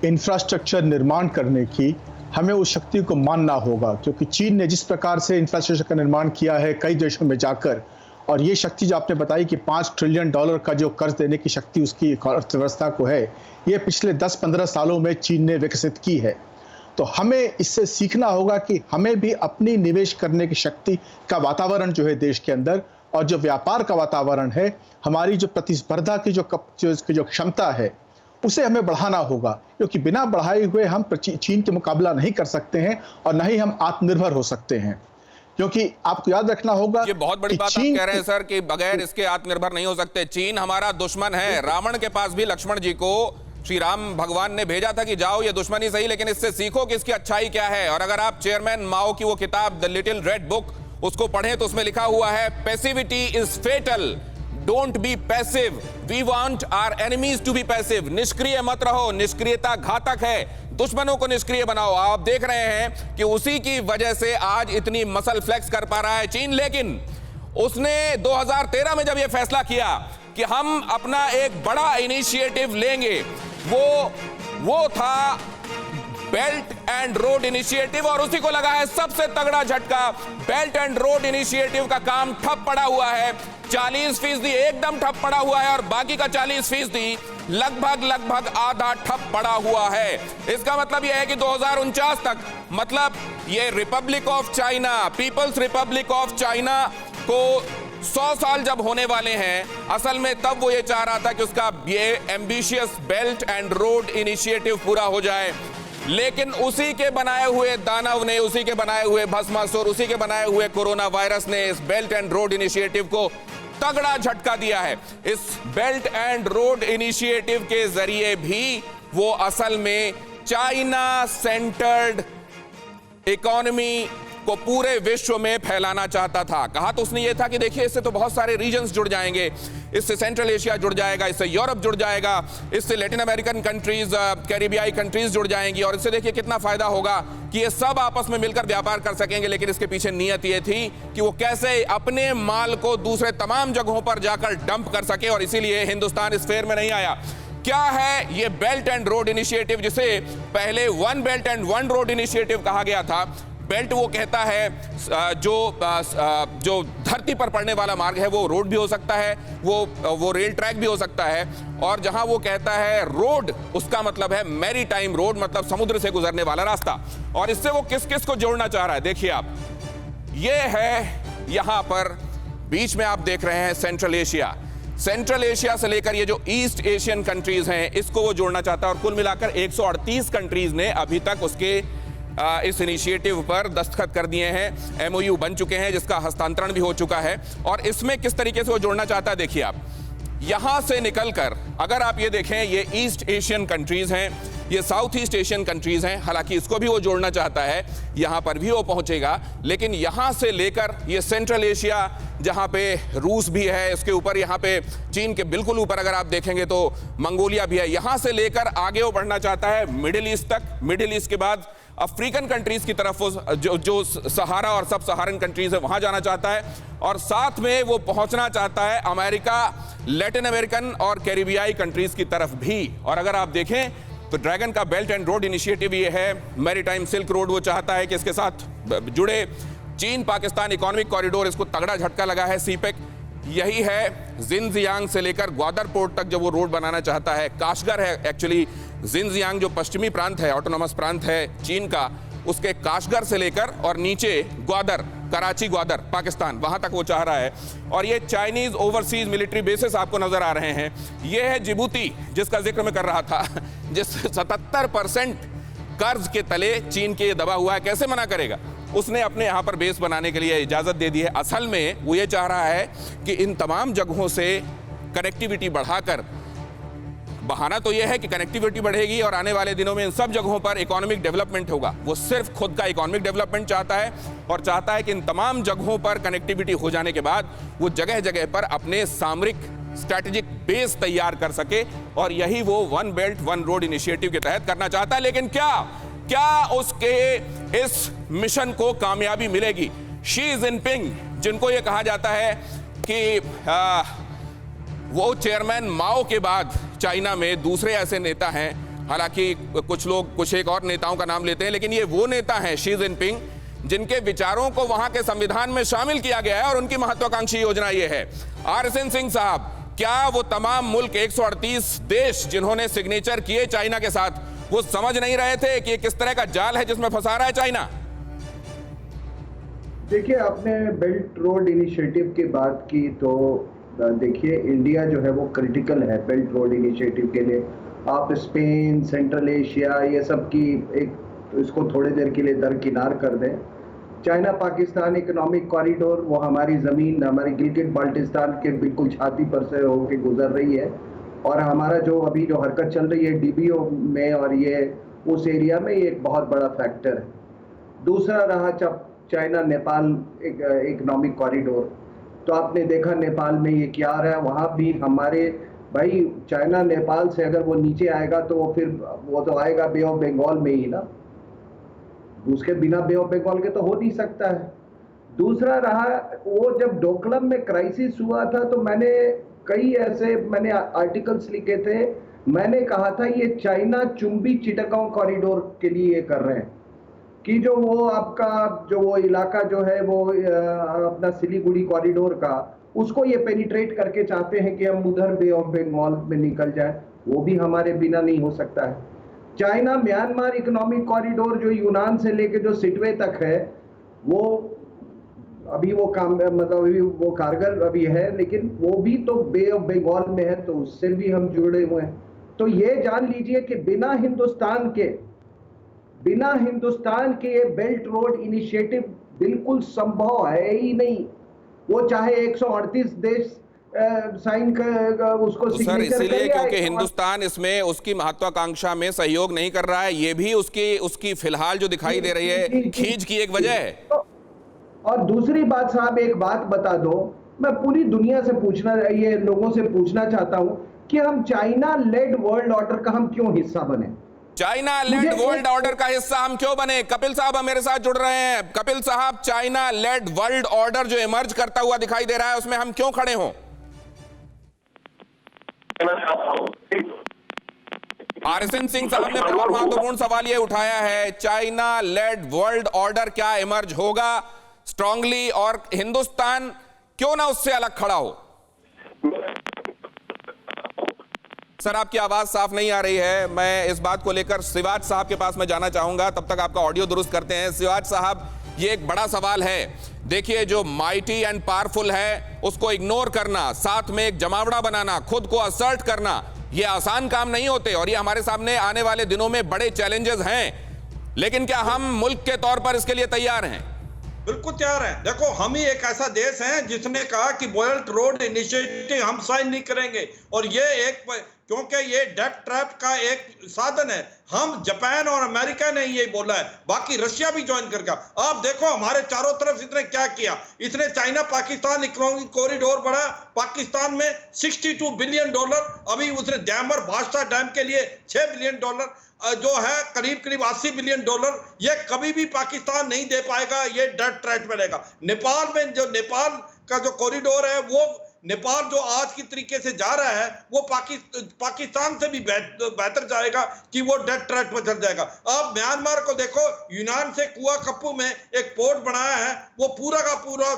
इंफ्रास्ट्रक्चर निर्माण करने की, हमें उस शक्ति को मानना होगा, क्योंकि चीन ने जिस प्रकार से इंफ्रास्ट्रक्चर का निर्माण किया है कई देशों में जाकर, और ये शक्ति जो आपने बताई कि $5 ट्रिलियन का जो कर्ज देने की शक्ति उसकी अर्थव्यवस्था को है, ये पिछले 10-15 सालों में चीन ने विकसित की है। तो हमें इससे सीखना होगा कि हमें भी अपनी निवेश करने की शक्ति का वातावरण जो है देश के अंदर, और जो व्यापार का वातावरण है, हमारी जो प्रतिस्पर्धा की जो क्षमता है, उसे हमें बढ़ाना होगा, क्योंकि बिना बढ़ाए हुए हम चीन के मुकाबला नहीं कर सकते हैं और न ही हम आत्मनिर्भर हो सकते हैं। क्योंकि आपको याद रखना होगा, ये बहुत बड़ी बात आप कह रहे हैं सर कि बगैर इसके आत्मनिर्भर नहीं हो सकते। चीन हमारा दुश्मन है। रावण के पास भी लक्ष्मण जी को श्री राम भगवान ने भेजा था कि जाओ, ये दुश्मनी सही लेकिन इससे सीखो कि इसकी अच्छाई क्या है। और अगर आप चेयरमैन माओ की वो किताब द लिटिल रेड बुक उसको पढ़ें तो उसमें लिखा हुआ है, passivity is fatal, don't be passive, we want our enemies to be passive. निष्क्रिय मत रहो, निष्क्रियता घातक है, दुश्मनों को निष्क्रिय बनाओ। आप देख रहे हैं कि उसी की वजह से आज इतनी मसल फ्लेक्स कर पा रहा है चीन। लेकिन उसने 2013 में जब यह फैसला किया कि हम अपना एक बड़ा इनिशिएटिव लेंगे, वो था बेल्ट एंड रोड इनिशिएटिव, और उसी को लगा है सबसे तगड़ा झटका। बेल्ट एंड रोड इनिशिएटिव का काम ठप पड़ा हुआ है, 40% एकदम ठप पड़ा हुआ है, और बाकी का 40% लगभग आधा ठप पड़ा हुआ है। इसका मतलब यह है कि 2049 तक, मतलब ये Republic of China, People's Republic of China को 100 साल जब होने वाले हैं, असल में तब वो ये चाह रहा था कि उसका ये ambitious belt and road initiative पूरा हो जाए। लेकिन उसी के बनाए हुए दानव ने, उसी के बनाए हुए भस्मासुर, उसी के बनाए हुए कोरोना वायरस ने इस बेल्ट एंड रोड इनिशिएटिव को तगड़ा झटका दिया है। इस बेल्ट एंड रोड इनिशिएटिव के जरिए भी वो असल में चाइना सेंटर्ड इकोनॉमी को पूरे विश्व में फैलाना चाहता था। कहा तो उसने ये था कि देखिए, इससे तो बहुत सारे रीजन्स जुड़ जाएंगे, इससे सेंट्रल एशिया जुड़ जाएगा, इससे यूरोप जुड़ जाएगा, इससे लैटिन अमेरिकन कंट्रीज, कैरिबियाई कंट्रीज जुड़ जाएंगी, और इससे देखिए कितना फायदा होगा कि ये सब आपस में मिलकर व्यापार कर सकेंगे। लेकिन इसके पीछे नियत ये थी कि वो कैसे अपने माल को दूसरे तमाम जगहों पर जाकर डंप कर सके, और इसीलिए हिंदुस्तान इस फेयर में नहीं आया। क्या है ये बेल्ट एंड रोड इनिशिएटिव, जिसे पहले one belt and one road initiative कहा गया था। बेल्ट वो कहता है जो धरती पर पड़ने वाला मार्ग है, वो रोड भी हो सकता है, वो रेल ट्रैक भी हो सकता है, और जहां वो कहता है रोड, उसका मतलब है मैरीटाइम रोड, मतलब समुद्र से गुजरने वाला रास्ता। और इससे वो किस किस को जोड़ना चाह रहा है, देखिए आप, ये है यहां पर बीच में आप देख रहे हैं सेंट्रल एशिया। सेंट्रल एशिया से लेकर ये जो ईस्ट एशियन कंट्रीज हैं, इसको वो जोड़ना चाहता है, और कुल मिलाकर 138 कंट्रीज ने अभी तक उसके इस इनिशिएटिव पर दस्तखत कर दिए हैं, एमओयू बन चुके हैं, जिसका हस्तांतरण भी हो चुका है। और इसमें किस तरीके से वो जोड़ना चाहता है, देखिए आप, यहां से निकलकर अगर आप ये देखें, ये ईस्ट एशियन कंट्रीज हैं, ये साउथ ईस्ट एशियन कंट्रीज हैं, हालांकि इसको भी वो जोड़ना चाहता है, यहां पर भी वो पहुंचेगा। लेकिन यहां से लेकर ये सेंट्रल एशिया, जहां पे रूस भी है, इसके ऊपर यहां पे चीन के बिल्कुल ऊपर अगर आप देखेंगे तो मंगोलिया भी है, यहां से लेकर आगे वो बढ़ना चाहता है मिडिल ईस्ट तक। मिडिल ईस्ट के बाद अफ्रीकन कंट्रीज की तरफ जो सहारा और सब सहारन कंट्रीज है, वहां जाना चाहता है, और साथ में वो पहुंचना चाहता है अमेरिका, लैटिन अमेरिकन और कैरिबियाई कंट्रीज की तरफ भी। और अगर आप देखें तो ड्रैगन का बेल्ट एंड रोड इनिशिएटिव ये है, मैरीटाइम सिल्क रोड वो चाहता है कि इसके साथ जुड़े, चीन पाकिस्तान इकोनॉमिक कॉरिडोर, इसको तगड़ा झटका लगा है, सीपेक यही है। जिनजियांग से लेकर ग्वादर पोर्ट तक जो वो रोड बनाना चाहता है, काशगर है एक्चुअली, जिनजियांग जो पश्चिमी प्रांत है, ऑटोनॉमस प्रांत है चीन का, उसके काशगर से लेकर और नीचे ग्वादर, कराची ग्वादर पाकिस्तान, वहां तक वो चाह रहा है। और ये चाइनीज ओवरसीज मिलिट्री बेसिस आपको नजर आ रहे हैं। ये है जिबूती, जिसका जिक्र मैं कर रहा था, जिस 77% कर्ज के तले चीन के दबा हुआ है, कैसे मना करेगा, उसने अपने यहां पर बेस बनाने के लिए इजाजत दे दी है। असल में वो ये चाह रहा है कि इन तमाम जगहों से कनेक्टिविटी बढ़ाकर, बहाना तो यह है कि कनेक्टिविटी बढ़ेगी और आने वाले दिनों में इन सब जगहों पर इकोनॉमिक डेवलपमेंट होगा। वो सिर्फ खुद का इकोनॉमिक डेवलपमेंट चाहता है, और चाहता है कि इन तमाम जगहों पर कनेक्टिविटी हो जाने के बाद वो जगह जगह पर अपने सामरिक स्ट्रैटेजिक बेस तैयार कर सके, और यही वो one belt one road initiative के तहत करना चाहता है। लेकिन क्या उसके इस मिशन को कामयाबी मिलेगी? शी जिनपिंग, जिनको ये कहा जाता है कि वो चेयरमैन माओ के बाद चाइना में दूसरे ऐसे नेता हैं, हालांकि कुछ लोग कुछ एक और नेताओं का नाम लेते हैं, लेकिन ये वो नेता हैं शी जिनपिंग, जिनके विचारों को वहां के संविधान में शामिल किया गया है, और उनकी महत्वाकांक्षी योजना ये है। आरएसएन सिंह साहब, क्या वो तमाम मुल्क 138 देश जिन्होंने सिग्नेचर किए चाइना के साथ, वो समझ नहीं रहे थे कि किस तरह का जाल है जिसमें फंसा रहा है चाइना? देखिए, आपने बेल्ट रोड इनिशिएटिव की बात की, तो देखिए इंडिया जो है वो क्रिटिकल है बेल्ट रोड इनिशिएटिव के लिए। आप स्पेन, सेंट्रल एशिया, ये सब की एक इसको थोड़ी देर के लिए दरकिनार कर दें। चाइना पाकिस्तान इकोनॉमिक कॉरिडोर, वो हमारी ज़मीन, हमारी गिलगित बाल्टिस्तान के बिल्कुल छाती पर से होके गुजर रही है, और हमारा जो अभी जो हरकत चल रही है डीबीओ में और ये उस एरिया में, ये एक बहुत बड़ा फैक्टर है। दूसरा रहा चाइना नेपाल इकोनॉमिक कॉरिडोर, तो आपने देखा नेपाल में ये क्या आ रहा है, वहाँ भी हमारे भाई चाइना नेपाल से अगर वो नीचे आएगा तो वो तो आएगा बे ऑफ बंगाल में ही ना, उसके बिना बे ऑफ बंगाल के तो हो नहीं सकता है। दूसरा रहा, वो जब डोकलम में क्राइसिस हुआ था तो मैंने आर्टिकल्स लिखे थे मैंने कहा था ये चाइना चुंबी चिटगांव कॉरिडोर के लिए ये कर रहे हैं कि जो वो आपका जो वो इलाका जो है वो अपना सिलीगुड़ी कॉरिडोर का उसको ये पेनिट्रेट करके चाहते हैं कि हम उधर बे ऑफ बंगाल में निकल जाए। वो भी हमारे बिना नहीं हो सकता है। चाइना म्यांमार इकोनॉमिक कॉरिडोर जो यूनान से लेके जो सिटवे तक है वो अभी वो काम मतलब अभी वो कारगर अभी है, लेकिन वो भी तो बे ऑफ बंगाल में है, तो उससे भी हम जुड़े हुए हैं। तो ये जान लीजिए कि बिना हिंदुस्तान के ये बेल्ट रोड इनिशिएटिव बिल्कुल संभव है ही नहीं। वो चाहे 138 देश साइन कर उसको तो सर इसीलिए क्योंकि हिंदुस्तान इसमें उसकी महत्वाकांक्षा में सहयोग नहीं कर रहा है, ये भी उसकी फिलहाल जो दिखाई दे रही है खींच की एक वजह है। और दूसरी बात साहब, एक बात बता दो, मैं पूरी दुनिया से ये लोगों से पूछना चाहता हूं कि हम चाइना लेड वर्ल्ड ऑर्डर का हम क्यों हिस्सा बने? चाइना लेड वर्ल्ड ऑर्डर का हिस्सा हम क्यों बने? कपिल साहब हम मेरे साथ जुड़ रहे हैं। कपिल साहब, चाइना लेड वर्ल्ड ऑर्डर जो इमर्ज करता हुआ दिखाई दे रहा है उसमें हम क्यों खड़े हों? आरएसएन सिंह साहब ने बहुत महत्वपूर्ण सवाल यह उठाया है, चाइना लेड वर्ल्ड ऑर्डर क्या इमर्ज होगा स्ट्रांगली, और हिंदुस्तान क्यों ना उससे अलग खड़ा हो? सर आपकी आवाज साफ नहीं आ रही है। मैं इस बात को लेकर शिवाज साहब के पास में जाना चाहूंगा, तब तक आपका ऑडियो दुरुस्त करते हैं। शिवाज साहब, ये एक बड़ा सवाल है। देखिए, जो माइटी एंड पावरफुल है उसको इग्नोर करना, साथ में एक जमावड़ा बनाना, खुद को असर्ट करना, ये आसान काम नहीं होते और ये हमारे सामने आने वाले दिनों में बड़े चैलेंजेस हैं। लेकिन क्या हम मुल्क के तौर पर इसके लिए तैयार हैं? बिल्कुल तैयार हैं। देखो, हम ही एक ऐसा देश है जिसने कहा कि बेल्ट रोड इनिशिएटिव हम साइन नहीं करेंगे, और ये एक क्योंकि ये डेट ट्रैप का एक साधन है। हम जापान और अमेरिका ने यही बोला है, बाकी रशिया भी ज्वाइन करके। आप देखो हमारे चारों तरफ इसने क्या किया। इसने चाइना पाकिस्तान इकोनॉमिक कॉरिडोर बढ़ा, पाकिस्तान में $62 बिलियन, अभी उसने डैमर बादशाह डैम के लिए $6 बिलियन जो है, करीब $80 बिलियन, ये कभी भी पाकिस्तान नहीं दे पाएगा, ये डेट ट्रैप बनेगा। नेपाल में जो नेपाल का जो कॉरिडोर है, वो नेपाल जो आज की तरीके से जा रहा है वो पाकिस्तान से भी बेहतर जाएगा कि वो डेट ट्रैप में चल जाएगा। अब म्यांमार को देखो, यूनान से कुआ कप्पू में एक पोर्ट बनाया है, वो पूरा का पूरा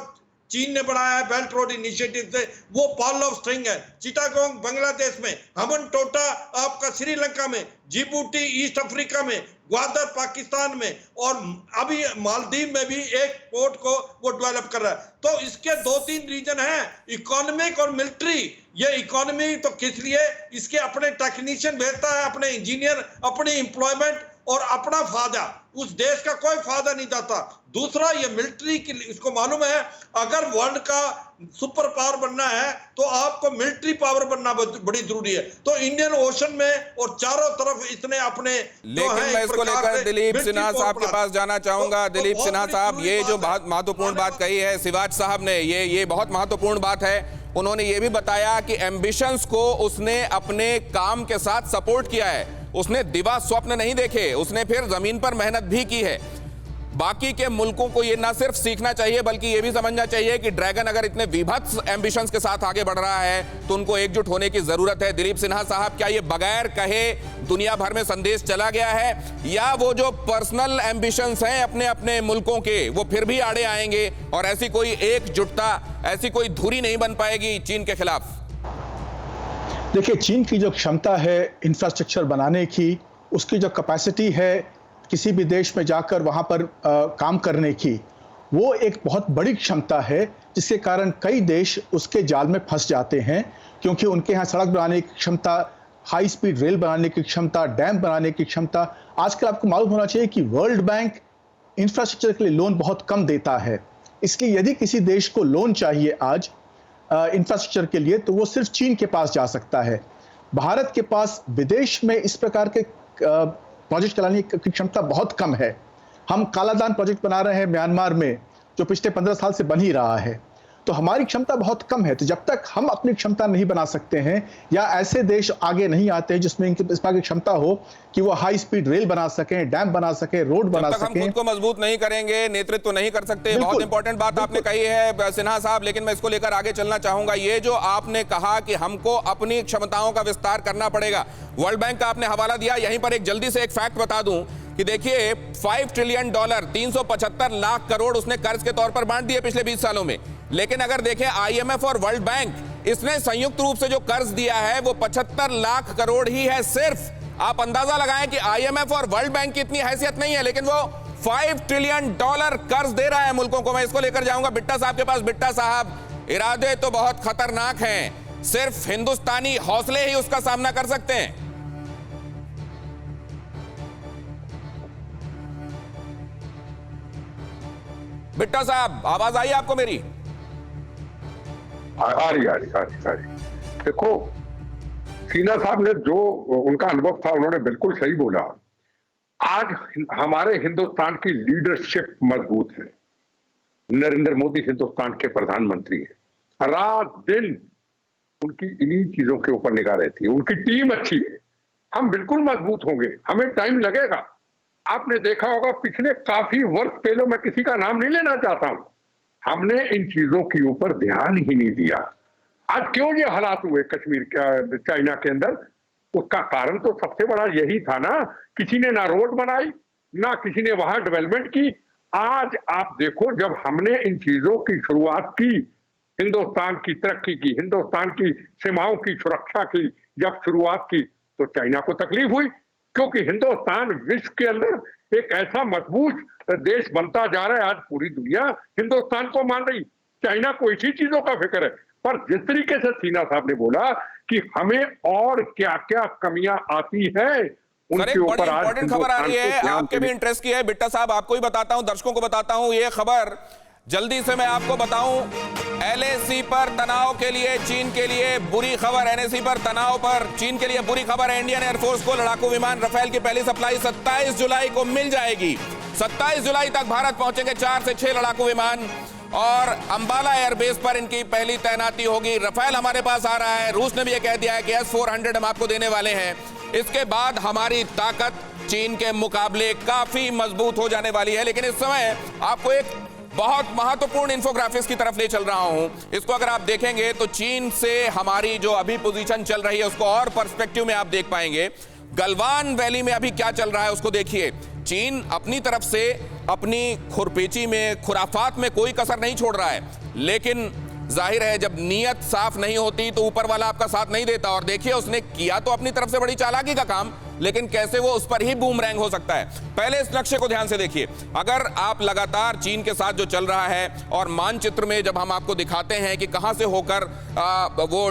चीन ने बनाया है बेल्ट रोड इनिशिएटिव से, वो पॉल ऑफ स्ट्रिंग है। चिटागोंग बांग्लादेश में, हम्बनटोटा आपका श्रीलंका में, जिबूटी ईस्ट अफ्रीका में, ग्वादर पाकिस्तान में, और अभी मालदीव में भी एक पोर्ट को वो डेवलप कर रहा है। तो इसके 2-3 रीजन हैं, इकोनॉमिक और मिलिट्री। ये इकोनॉमी तो किस लिए, इसके अपने टेक्नीशियन भेजता है, अपने इंजीनियर, अपनी एम्प्लॉयमेंट और अपना फायदा, उस देश का कोई फायदा नहीं जाता। दूसरा, ये मिलिट्री की, इसको मालूम है अगर वर्ल्ड का सुपर पावर बनना है तो आपको मिलिट्री पावर बनना बड़ी जरूरी है। तो इंडियन ओशन में और चारों तरफ इसने अपने, लेकिन मैं इसको लेकर दिलीप सिन्हा साहब के पास जाना चाहूंगा। दिलीप सिन्हा साहब, ये जो बहुत महत्वपूर्ण बात कही है शिवाज साहब ने, ये बहुत महत्वपूर्ण बात है। उन्होंने ये भी बताया कि एम्बिशंस को उसने अपने काम के साथ सपोर्ट किया है, उसने दिवा स्वप्न नहीं देखे, उसने फिर जमीन पर मेहनत भी की है। बाकी के मुल्कों को ये ना सिर्फ सीखना चाहिए बल्कि ये भी समझना चाहिए कि ड्रैगन अगर इतने विभत्स एम्बिशंस के साथ आगे बढ़ रहा है तो उनको एकजुट होने की जरूरत है। दिलीप सिन्हा साहब, क्या ये बगैर कहे दुनिया भर में संदेश चला गया है, या वो जो पर्सनल एम्बिशंस हैं अपने अपने मुल्कों के, वो फिर भी आड़े आएंगे और ऐसी कोई एकजुटता, ऐसी कोई धुरी नहीं बन पाएगी चीन के खिलाफ? देखिए, चीन की जो क्षमता है इंफ्रास्ट्रक्चर बनाने की, उसकी जो कैपेसिटी है किसी भी देश में जाकर वहां पर काम करने की, वो एक बहुत बड़ी क्षमता है, जिसके कारण कई देश उसके जाल में फंस जाते हैं। क्योंकि उनके यहाँ सड़क बनाने की क्षमता, हाई स्पीड रेल बनाने की क्षमता, डैम बनाने की क्षमता। आजकल आपको मालूम होना चाहिए कि वर्ल्ड बैंक इंफ्रास्ट्रक्चर के लिए लोन बहुत कम देता है। इसलिए यदि किसी देश को लोन चाहिए आज इंफ्रास्ट्रक्चर के लिए, तो वो सिर्फ चीन के पास जा सकता है। भारत के पास विदेश में इस प्रकार के प्रोजेक्ट चलाने की क्षमता बहुत कम है। हम कालादान प्रोजेक्ट बना रहे हैं म्यांमार में, जो पिछले 15 साल से बन ही रहा है। तो हमारी क्षमता बहुत कम है। तो जब तक हम अपनी क्षमता नहीं बना सकते हैं या ऐसे देश आगे नहीं आते हैं जिसमें इनकी इस की क्षमता हो कि वो हाई स्पीड रेल बना सकें, डैम बना सकें, रोड बना सकें, हम खुद को मजबूत नहीं करेंगे, नेतृत्व नहीं कर सकते। बहुत इंपॉर्टेंट बात आपने कही है सिन्हा साहब, लेकिन मैं इसको लेकर आगे चलना चाहूंगा। ये जो आपने कहा कि हमको अपनी क्षमताओं का विस्तार करना पड़ेगा, वर्ल्ड बैंक का आपने हवाला दिया, यहीं पर एक जल्दी से एक फैक्ट बता दूं कि देखिए $5 ट्रिलियन 375 लाख करोड़ उसने कर्ज के तौर पर बांट दिए पिछले 20 सालों में। लेकिन अगर देखें आईएमएफ और वर्ल्ड बैंक, इसने संयुक्त रूप से जो कर्ज दिया है वो 75 लाख करोड़ ही है सिर्फ। आप अंदाजा लगाएं कि आईएमएफ और वर्ल्ड बैंक की इतनी हैसियत नहीं है, लेकिन वो $5 ट्रिलियन कर्ज दे रहा है मुल्कों को। मैं इसको लेकर जाऊंगा बिट्टा साहब के पास। बिट्टा साहब, इरादे तो बहुत खतरनाक हैं, सिर्फ हिंदुस्तानी हौसले ही उसका सामना कर सकते हैं। बिट्टा साहब, आवाज आई आपको मेरी? आ रही। देखो, सिन्हा साहब ने जो उनका अनुभव था उन्होंने बिल्कुल सही बोला। आज हमारे हिंदुस्तान की लीडरशिप मजबूत है। नरेंद्र मोदी हिंदुस्तान के प्रधानमंत्री हैं, रात दिन उनकी इन्हीं चीजों के ऊपर निगाह रहती है। उनकी टीम अच्छी है, हम बिल्कुल मजबूत होंगे, हमें टाइम लगेगा। आपने देखा होगा पिछले काफी वर्ष पहले, मैं किसी का नाम नहीं लेना चाहता हूं, हमने इन चीजों के ऊपर ध्यान ही नहीं दिया। आज क्यों ये हालात हुए कश्मीर चाइना के अंदर? उसका कारण तो सबसे बड़ा यही था ना, किसी ने ना रोड बनाई, ना किसी ने वहां डेवलपमेंट की। आज आप देखो, जब हमने इन चीजों की शुरुआत की, हिंदुस्तान की तरक्की की, हिंदुस्तान की सीमाओं की सुरक्षा की जब शुरुआत की, तो चाइना को तकलीफ हुई, क्योंकि हिंदुस्तान विश्व के अंदर एक ऐसा मजबूत देश बनता जा रहा है। आज पूरी दुनिया हिंदुस्तान को मान रही, चाइना को इसी चीजों का फिक्र है। पर जिस तरीके से सिन्हा साहब ने बोला कि हमें और क्या क्या कमियां आती है, उनके ऊपर आज इंपॉर्टेंट खबर आ रही है, आपके भी इंटरेस्ट की है बिट्टा साहब, आपको ही बताता हूं, दर्शकों को बताता हूं ये खबर जल्दी से। मैं आपको बताऊं, एलएसी पर तनाव के लिए चीन के लिए बुरी खबर। एनएसी पर तनाव पर चीन के लिए बुरी खबर है। इंडियन एयरफोर्स को लड़ाकू विमान राफेल की पहली सप्लाई 27 जुलाई को मिल जाएगी। 27 जुलाई तक भारत पहुंचेंगे 4 से 6 लड़ाकू विमान और अंबाला एयरबेस पर इनकी पहली तैनाती होगी। राफेल हमारे पास आ रहा है, रूस ने भी ये कह दिया है कि S-400 हम आपको देने वाले हैं। इसके बाद हमारी ताकत चीन के मुकाबले काफी मजबूत हो जाने वाली है। लेकिन इस समय आपको एक बहुत महत्वपूर्ण इंफोग्राफिक्स की तरफ ले चल रहा हूं। इसको अगर आप देखेंगे तो चीन से हमारी जो अभी पोजीशन चल रही है उसको और पर्सपेक्टिव में आप देख पाएंगे। गलवान वैली में अभी क्या चल रहा है उसको देखिए। चीन अपनी तरफ से अपनी खुरपेची में, खुराफात में कोई कसर नहीं छोड़ रहा है, लेकिन जाहिर है जब नीयत साफ नहीं होती तो ऊपर वाला आपका साथ नहीं देता। और देखिए उसने किया तो अपनी तरफ से बड़ी चालाकी का काम, लेकिन कैसे वो उस पर ही बूमरैंग हो सकता है। पहले इस नक्शे को ध्यान से देखिए। अगर आप लगातार चीन के साथ जो चल रहा है और मानचित्र में जब हम आपको दिखाते हैं कि कहां से होकर वो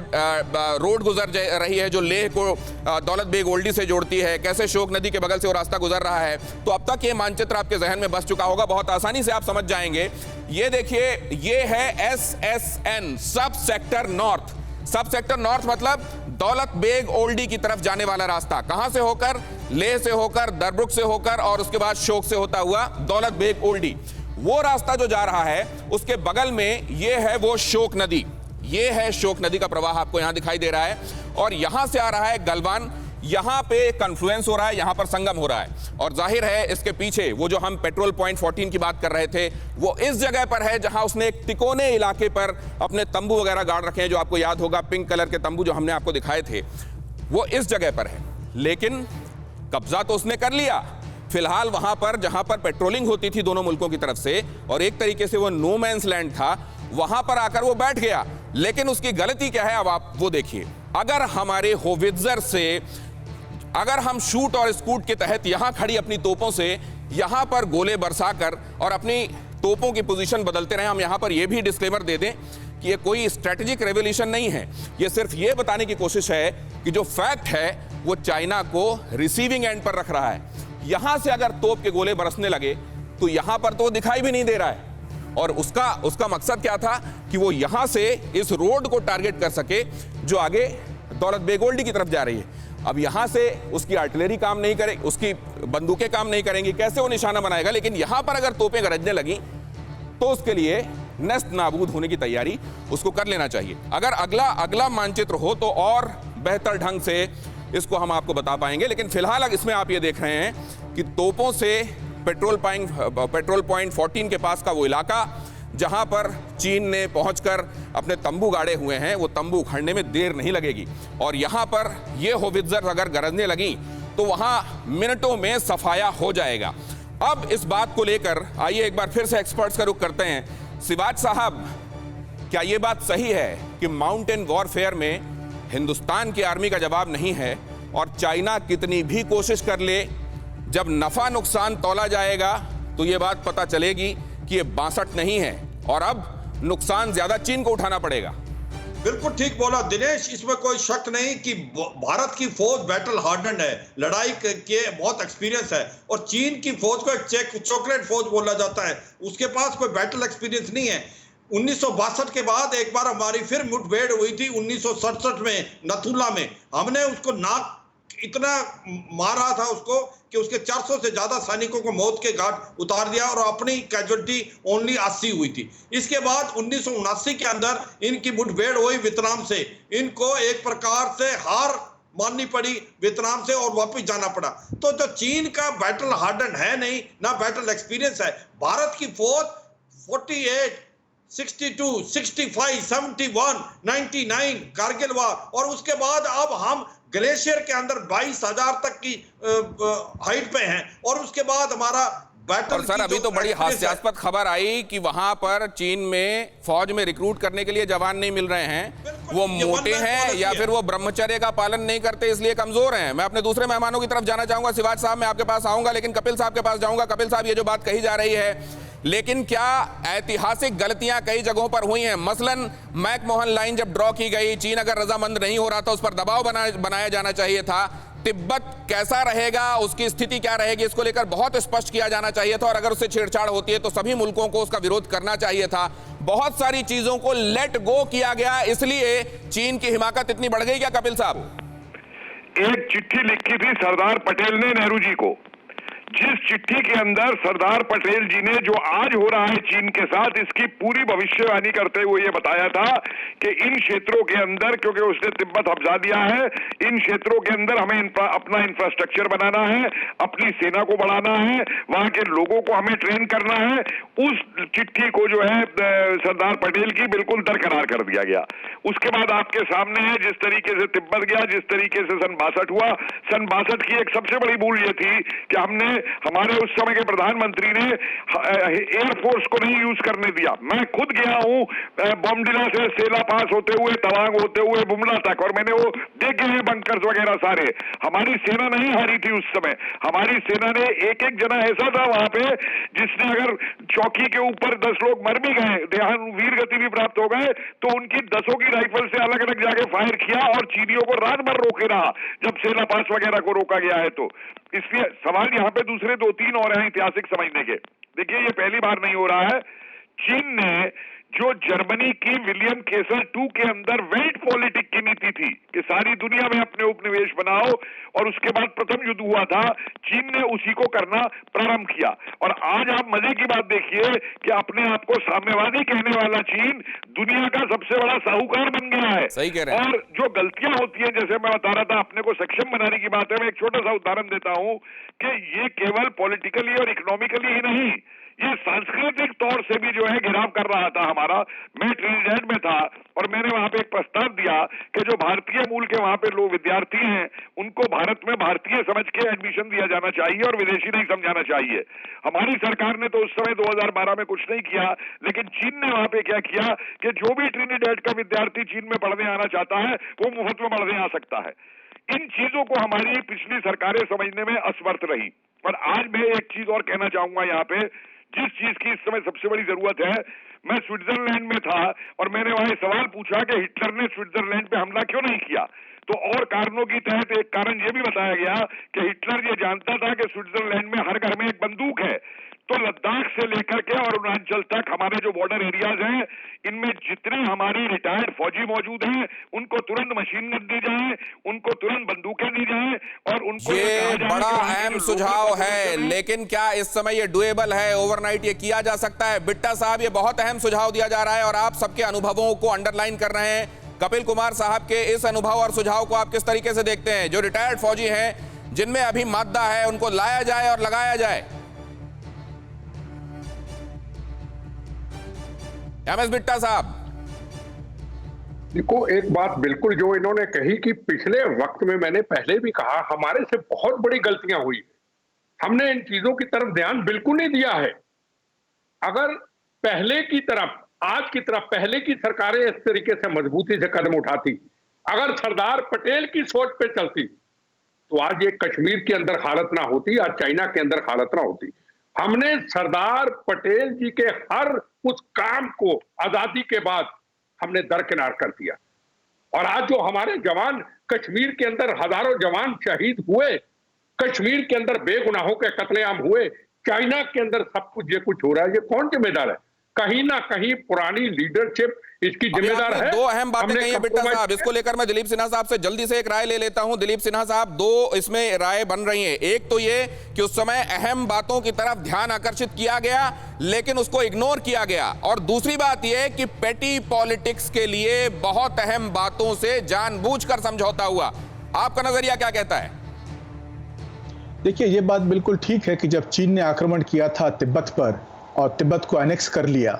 रोड गुजर रही है जो लेह को दौलत बेग ओल्डी से जोड़ती है, कैसे शोक नदी के बगल से वो रास्ता गुजर रहा है, तो अब तक ये मानचित्र आपके जहन में बस चुका होगा, बहुत आसानी से आप समझ जाएंगे। ये देखिए, ये है SSN, सब सेक्टर नॉर्थ। सब सेक्टर नॉर्थ मतलब दौलत बेग ओल्डी की तरफ जाने वाला रास्ता। कहां से होकर? लेह से होकर, दरब्रुक से होकर और उसके बाद शोक से होता हुआ दौलत बेग ओल्डी। वो रास्ता जो जा रहा है उसके बगल में ये है वो शोक नदी। ये है शोक नदी का प्रवाह आपको यहां दिखाई दे रहा है और यहां से आ रहा है गलवान। यहां पे कन्फ्लुएंस हो रहा है, यहां पर संगम हो रहा है और जाहिर है इसके पीछे वो जो हम पेट्रोल पॉइंट 14 की बात कर रहे थे वो इस जगह पर है जहां उसने एक तिकोने इलाके पर अपने तंबू वगैरह गाड़ रखे हैं। जो आपको याद होगा पिंक कलर के तंबू जो हमने आपको दिखाए थे वो इस जगह पर है, लेकिन कब्जा तो उसने कर लिया। फिलहाल वहां पर जहां पर पेट्रोलिंग होती थी दोनों मुल्कों की तरफ से और एक तरीके से वो नो मैंस लैंड था, वहां पर आकर वो बैठ गया। लेकिन उसकी गलती क्या है अब आप वो देखिए। अगर हमारे होवित्जर से, अगर हम शूट और स्कूट के तहत यहां खड़ी अपनी तोपों से यहां पर गोले बरसाकर और अपनी तोपों की पोजीशन बदलते रहे, हम यहां पर यह भी डिस्क्लेमर दे दें कि ये कोई स्ट्रेटेजिक रेवोल्यूशन नहीं है, ये सिर्फ ये बताने की कोशिश है कि जो फैक्ट है वो चाइना को रिसीविंग एंड पर रख रहा है। यहां से अगर तोप के गोले बरसने लगे तो यहां पर तो दिखाई भी नहीं दे रहा है और उसका मकसद क्या था कि वो यहां से इस रोड को टारगेट कर सके जो आगे दौलत बेग ओल्डी की तरफ जा रही है। अब यहां से उसकी आर्टिलरी काम नहीं करे, उसकी बंदूकें काम नहीं करेंगी, कैसे वो निशाना बनाएगा? लेकिन यहां पर अगर तोपें गरजने लगी तो उसके लिए नेस्त नाबूद होने की तैयारी उसको कर लेना चाहिए। अगर अगला मानचित्र हो तो और बेहतर ढंग से इसको हम आपको बता पाएंगे, लेकिन फिलहाल इसमें आप ये देख रहे हैं कि तोपों से पेट्रोल पॉइंट 14 के पास का वो इलाका जहां पर चीन ने पहुंचकर अपने तंबू गाड़े हुए हैं, वो तंबू उखड़ने में देर नहीं लगेगी और यहां पर ये होवित्जर अगर गरजने लगी तो वहां मिनटों में सफाया हो जाएगा। अब इस बात को लेकर आइए एक बार फिर से एक्सपर्ट्स का रुख करते हैं। सिवाज साहब, क्या यह बात सही है कि माउंटेन वॉरफेयर में हिंदुस्तान की आर्मी का जवाब नहीं है और चाइना कितनी भी कोशिश कर ले, जब नफा नुकसान तौला जाएगा तो यह बात पता चलेगी कि यह 62 नहीं है और अब नुकसान ज्यादा चीन को उठाना पड़ेगा? बिल्कुल ठीक बोला दिनेश, इसमें कोई शक नहीं कि भारत की फौज बैटल हार्डन्ड है, लड़ाई के बहुत एक्सपीरियंस है और चीन की फौज को एक चॉकलेट फौज बोला जाता है, उसके पास कोई बैटल एक्सपीरियंस नहीं है। 1962 के बाद एक बार हमारी फिर मुठभेड़ हुई थी 1967 में नथुला में, हमने उसको नाक इतना मारा था उसको कि उसके 400 से ज्यादा सैनिकों को मौत के घाट उतार दिया और अपनी कैजुअलिटी ओनली 80 हुई थी। इसके बाद 1979 के अंदर इनकी मुठभेड़ हुई वियतनाम से, इनको एक प्रकार से हार माननी पड़ी वियतनाम से और वापस जाना पड़ा। तो जो चीन का बैटल हार्डन है नहीं, ना बैटल एक्सपीरियंस है। भारत की फौज 48, 62, 65, 71, 99 कारगिल वार और उसके बाद अब हम ग्लेशियर के अंदर 22,000 तक की हाइट पे हैं और उसके बाद हमारा बैटल। और सर अभी तो बड़ी हास्यास्पद खबर आई कि वहां पर चीन में फौज में रिक्रूट करने के लिए जवान नहीं मिल रहे हैं, वो मोटे हैं या फिर वो ब्रह्मचर्य का पालन नहीं करते इसलिए कमजोर हैं। मैं अपने दूसरे मेहमानों की तरफ जाना चाहूंगा। सिवाज साहब मैं आपके पास आऊंगा, लेकिन कपिल साहब के पास जाऊंगा। कपिल साहब, ये जो बात कही जा रही है, लेकिन क्या ऐतिहासिक गलतियां कई जगहों पर हुई हैं? मसलन मैकमोहन लाइन जब ड्रॉ की गई, चीन अगर रजामंद नहीं हो रहा था, उस पर दबाव बनाया जाना चाहिए था। तिब्बत कैसा रहेगा, उसकी स्थिति क्या रहेगी, इसको लेकर बहुत स्पष्ट किया जाना चाहिए था और अगर उससे छेड़छाड़ होती है तो सभी मुल्कों को उसका विरोध करना चाहिए था। बहुत सारी चीजों को लेट गो किया गया, इसलिए चीन की हिमाकत इतनी बढ़ गई क्या कपिल साहब? एक चिट्ठी लिखी थी सरदार पटेल ने नेहरू जी को, जिस चिट्ठी के अंदर सरदार पटेल जी ने जो आज हो रहा है चीन के साथ, इसकी पूरी भविष्यवाणी करते हुए ये बताया था कि इन क्षेत्रों के अंदर, क्योंकि उसने तिब्बत हब्जा दिया है, इन क्षेत्रों के अंदर हमें अपना इंफ्रास्ट्रक्चर बनाना है, अपनी सेना को बढ़ाना है, वहां के लोगों को हमें ट्रेन करना है। उस चिट्ठी को जो है सरदार पटेल की बिल्कुल दरकिनार कर दिया गया। उसके बाद आपके सामने है जिस तरीके से तिब्बत गया, जिस तरीके से सन 62 हुआ। सन 62 की एक सबसे बड़ी भूल ये थी कि हमने, हमारे उस समय के प्रधानमंत्री ने एयरफोर्स को नहीं यूज करने दिया। मैं खुद गया हूं बॉम्डिला से सेला पास होते हुए, तवांग होते हुए बुमला तक, और मैंने वो देखे हैं बंकर्स वगैरह सारे। हमारी सेना नहीं हारी थी उस समय। हमारी सेना ने एक एक जना ऐसा था वहां पे जिसने अगर चौकी के ऊपर 10 लोग मर भी गए, देहांत वीर गति भी प्राप्त हो गए, तो उनकी 10 की राइफल से अलग अलग जाके फायर किया और चीनियों को रात भर रोके रहा जब सेला पास वगैरह को रोका गया है। तो इसलिए सवाल यहाँ पे दूसरे 2-3 और हैं ऐतिहासिक समझने के। देखिए, ये पहली बार नहीं हो रहा है। चीन ने जो जर्मनी की विलियम केसल 2 के अंदर वेल्ट पॉलिटिक की नीति थी कि सारी दुनिया में अपने उपनिवेश बनाओ, और उसके बाद प्रथम युद्ध हुआ था, चीन ने उसी को करना प्रारंभ किया। और आज आप मजे की बात देखिए कि अपने आप को साम्यवादी कहने वाला चीन दुनिया का सबसे बड़ा साहूकार बन गया है। सही कह रहे हैं। और जो गलतियां होती हैं, जैसे मैं बता रहा था, अपने को सक्षम बनाने की बात है। मैं एक छोटा सा उदाहरण देता हूं कि ये केवल पॉलिटिकली और इकोनॉमिकली ही नहीं, ये सांस्कृतिक तौर से भी जो है घिराव कर रहा था हमारा। मैं ट्रिनिडेड में था और मैंने वहां पे एक प्रस्ताव दिया कि जो भारतीय मूल के वहां पे लोग विद्यार्थी हैं, उनको भारत में भारतीय समझ के एडमिशन दिया जाना चाहिए और विदेशी नहीं समझाना चाहिए। हमारी सरकार ने तो उस समय 2012 में कुछ नहीं किया, लेकिन चीन ने वहां पे क्या किया कि जो भी ट्रिनिडेड का विद्यार्थी चीन में पढ़ने आना चाहता है वो मुफ्त में पढ़ने आ सकता है। इन चीजों को हमारी पिछली सरकारें समझने में असमर्थ रही। और आज मैं एक चीज और कहना चाहूंगा यहाँ पे, जिस चीज की इस समय सबसे बड़ी जरूरत है। मैं स्विट्जरलैंड में था और मैंने वहां सवाल पूछा कि हिटलर ने स्विट्जरलैंड पे हमला क्यों नहीं किया, तो और कारणों की तहत एक कारण यह भी बताया गया कि हिटलर ये जानता था कि स्विट्जरलैंड में हर घर में एक बंदूक है, तो लद्दाख से लेकर के और अरुणाचल तक हमारे जो बॉर्डर एरियाज हैं, इनमें जितने हमारे रिटायर्ड फौजी मौजूद हैं, उनको तुरंत मशीन गन दी जाए, उनको तुरंत बंदूकें दी जाए और उनको ये बड़ा अहम सुझाव है, लेकिन क्या इस समय ये डुएबल है? ओवरनाइट ये किया जा सकता है? बिट्टा साहब, ये बहुत अहम सुझाव दिया जा रहा है और आप सबके अनुभवों को अंडरलाइन कर रहे हैं। कपिल कुमार साहब के इस अनुभव और सुझाव को आप किस तरीके से देखते हैं? जो रिटायर्ड फौजी हैं, जिनमें अभी मादा है, उनको लाया जाए और लगाया जाए। एमएस बिट्टा साहब, देखो, एक बात बिल्कुल जो इन्होंने कही कि पिछले वक्त में मैंने पहले भी कहा, हमारे से बहुत बड़ी गलतियां हुई। हमने इन चीजों की तरफ ध्यान बिल्कुल नहीं दिया है। अगर पहले की तरफ, आज की तरफ पहले की सरकारें इस तरीके से मजबूती से कदम उठाती, अगर सरदार पटेल की सोच पे चलती, तो आज ये कश्मीर के अंदर हालत ना होती, आज चाइना के अंदर हालत ना होती। हमने सरदार पटेल जी के हर उस काम को आजादी के बाद हमने दरकिनार कर दिया। और आज जो हमारे जवान कश्मीर के अंदर हजारों जवान शहीद हुए, कश्मीर के अंदर बेगुनाहों के कत्लेआम हुए, चाइना के अंदर सब कुछ ये कुछ हो रहा है, ये कौन जिम्मेदार है? कहीं ना कहीं पुरानी लीडरशिप इसकी जिम्मेदार है। दो अहम बातें कही हैं बिट्टा साहब, इसको लेकर मैं दिलीप सिन्हा साहब से जल्दी से एक राय ले लेता हूं। दिलीप सिन्हा साहब, दो इसमें राय बन रही है। एक तो ये कि उस समय अहम बातों की तरफ ध्यान आकर्षित किया गया लेकिन उसको इग्नोर किया गया, और दूसरी बात यह कि पेटी पॉलिटिक्स के लिए बहुत अहम बातों से जानबूझकर समझौता हुआ। आपका नजरिया क्या कहता है? देखिए, ये बात बिल्कुल ठीक है कि जब चीन ने आक्रमण किया था तिब्बत पर और तिब्बत को एनेक्स कर लिया,